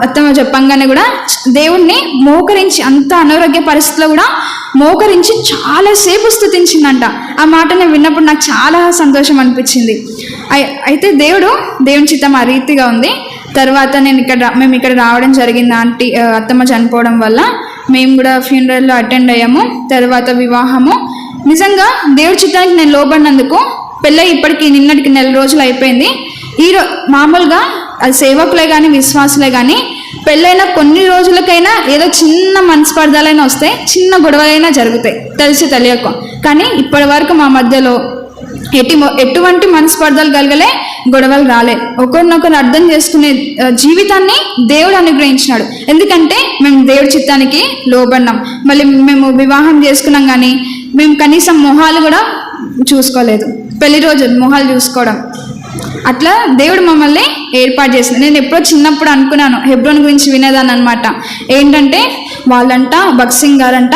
అత్తమ్మ చెప్పంగానే కూడా దేవుణ్ణి మోకరించి, అంత అనారోగ్య పరిస్థితిలో కూడా మోకరించి చాలాసేపు స్తుతించిందంట. ఆ మాట నేను విన్నప్పుడు నాకు చాలా సంతోషం అనిపించింది. అయితే దేవుని చిత్తం ఆ రీతిగా ఉంది. తర్వాత మేము ఇక్కడ రావడం జరిగింది. అత్తమ్మ చనిపోవడం వల్ల మేము కూడా ఫ్యూనరల్లో అటెండ్ అయ్యాము. తర్వాత వివాహము. నిజంగా దేవుడి చిత్తానికి నేను లోబడినందుకు పెళ్ళై ఇప్పటికి నిన్నటికి 1 నెల రోజులు అయిపోయింది. మామూలుగా అది సేవకులే కానీ విశ్వాసులే కానీ పెళ్ళైన కొన్ని రోజులకైనా ఏదో చిన్న మనస్పర్ధాలైనా వస్తాయి, చిన్న గొడవలైనా జరుగుతాయి తెలియక. కానీ ఇప్పటి వరకు మా మధ్యలో ఎటువంటి మనస్పర్ధలు కలగలే, గొడవలు రాలే. ఒకరినొకరు అర్థం చేసుకునే జీవితాన్ని దేవుడు అనుగ్రహించినాడు. ఎందుకంటే మేము దేవుడి చిత్తానికి లోబడినాం. మళ్ళీ మేము వివాహం చేసుకున్నాం కానీ మేము కనీసం మొహాలు కూడా చూసుకోలేదు. పెళ్లి రోజు మొహాలు చూసుకోవడం, అట్లా దేవుడు మమ్మల్ని ఏర్పాటు చేసింది. నేను ఎప్పుడో చిన్నప్పుడు అనుకున్నాను, హెబ్రోన్ గురించి వినేదాన్ని అనమాట. ఏంటంటే వాళ్ళంట భక్సింగ్ గారంట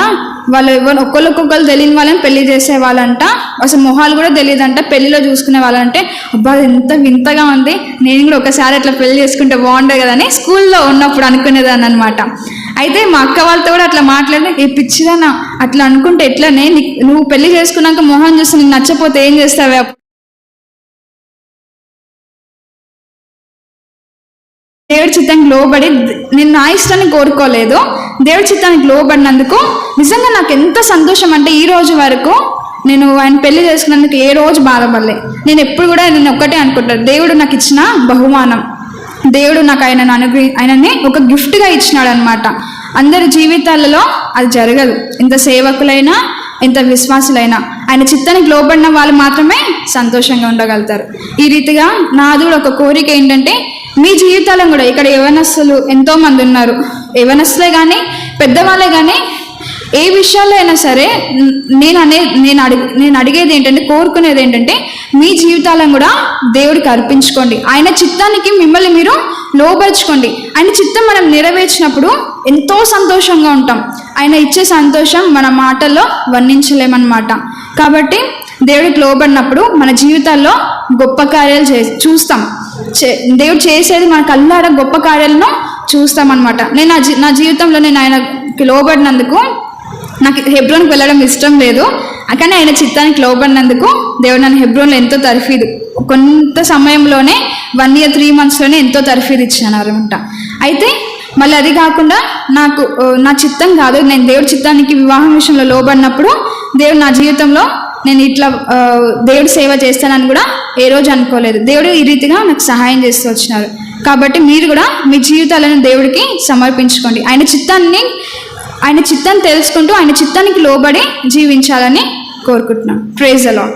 వాళ్ళు ఒకళ్ళొక్కొక్కరు తెలియని వాళ్ళని పెళ్లి చేసే వాళ్ళంట, అసలు మొహాలు కూడా తెలియదంట, పెళ్లిలో చూసుకునే వాళ్ళంటే. అబ్బా ఎంత వింతగా ఉంది, నేను కూడా ఒకసారి అట్లా పెళ్లి చేసుకుంటే బాగుంటుంది కదని స్కూల్లో ఉన్నప్పుడు అనుకునేదాన్ని అనమాట. అయితే మా అక్క వాళ్ళతో కూడా అట్లా మాట్లాడి, ఏ పిచ్చిదానా అట్లా అనుకుంటే ఎట్లనే, నువ్వు పెళ్లి చేసుకున్నాక మొహం చూసి నీకు నచ్చపోతే ఏం చేస్తావే. దేవుడి చిత్తానికి లోబడి నేను నా ఇష్టాన్ని కోరుకోలేదు, దేవుడి చిత్తానికి లోబడినందుకు నిజంగా నాకు ఎంత సంతోషం అంటే ఈ రోజు వరకు నేను ఆయన పెళ్లి చేసుకున్నందుకు ఏ రోజు బాధపడలే. నేను ఎప్పుడు కూడా నేను ఒక్కటే అనుకుంటాను, దేవుడు నాకు ఇచ్చిన బహుమానం, దేవుడు నాకు ఆయనని ఒక గిఫ్ట్గా ఇచ్చినాడు అనమాట. అందరి జీవితాలలో అది జరగదు. ఎంత సేవకులైనా ఎంత విశ్వాసులైనా ఆయన చిత్తానికి లోబడిన వాళ్ళు మాత్రమే సంతోషంగా ఉండగలుగుతారు. ఈ రీతిగా నాది కూడా ఒక కోరిక ఏంటంటే, మీ జీవితాలను కూడా, ఇక్కడ యవనస్తులు ఎంతోమంది ఉన్నారు, యవనస్తులే కానీ పెద్దవాళ్ళే కానీ ఏ విషయాల్లో అయినా సరే నేను అడిగేది ఏంటంటే, కోరుకునేది ఏంటంటే, మీ జీవితాలను కూడా దేవుడికి అర్పించుకోండి. ఆయన చిత్తానికి మిమ్మల్ని మీరు లోబర్చుకోండి. ఆయన చిత్తం మనం నెరవేర్చినప్పుడు ఎంతో సంతోషంగా ఉంటాం. ఆయన ఇచ్చే సంతోషం మన మాటల్లో వర్ణించలేమన్నమాట. కాబట్టి దేవుడికి లోబడినప్పుడు మన జీవితాల్లో గొప్ప కార్యాలు చూస్తాం. దేవుడు చేసేది మన కళ్ళార గొప్ప కార్యాలను చూస్తామన్నమాట. నేను నా జీవితంలో నేను ఆయనకి లోబడినందుకు, నాకు హెబ్రోన్కి వెళ్ళడం ఇష్టం లేదు, కానీ ఆయన చిత్తానికి లోబడినందుకు దేవుడు నన్ను హెబ్రోన్లో ఎంతో తర్ఫీదు, కొంత సమయంలోనే 1 year 3 monthsలోనే ఎంతో తర్ఫీదు ఇచ్చినారు అనమాట. అయితే మళ్ళీ అది కాకుండా నాకు నా చిత్తం కాదు, నేను దేవుడి చిత్తానికి వివాహం విషయంలో లోబడినప్పుడు దేవుడు నా జీవితంలో నేను ఇట్లా దేవుడి సేవ చేస్తానని కూడా ఏ రోజు అనుకోలేదు. దేవుడు ఈ రీతిగా నాకు సహాయం చేస్తూ వచ్చినారు. కాబట్టి మీరు కూడా మీ జీవితాలను దేవుడికి సమర్పించుకోండి. ఆయన చిత్తాన్ని తెలుసుకుంటూ ఆయన చిత్తానికి లోబడి జీవించాలని కోరుకుంటున్నాను. Praise the lord.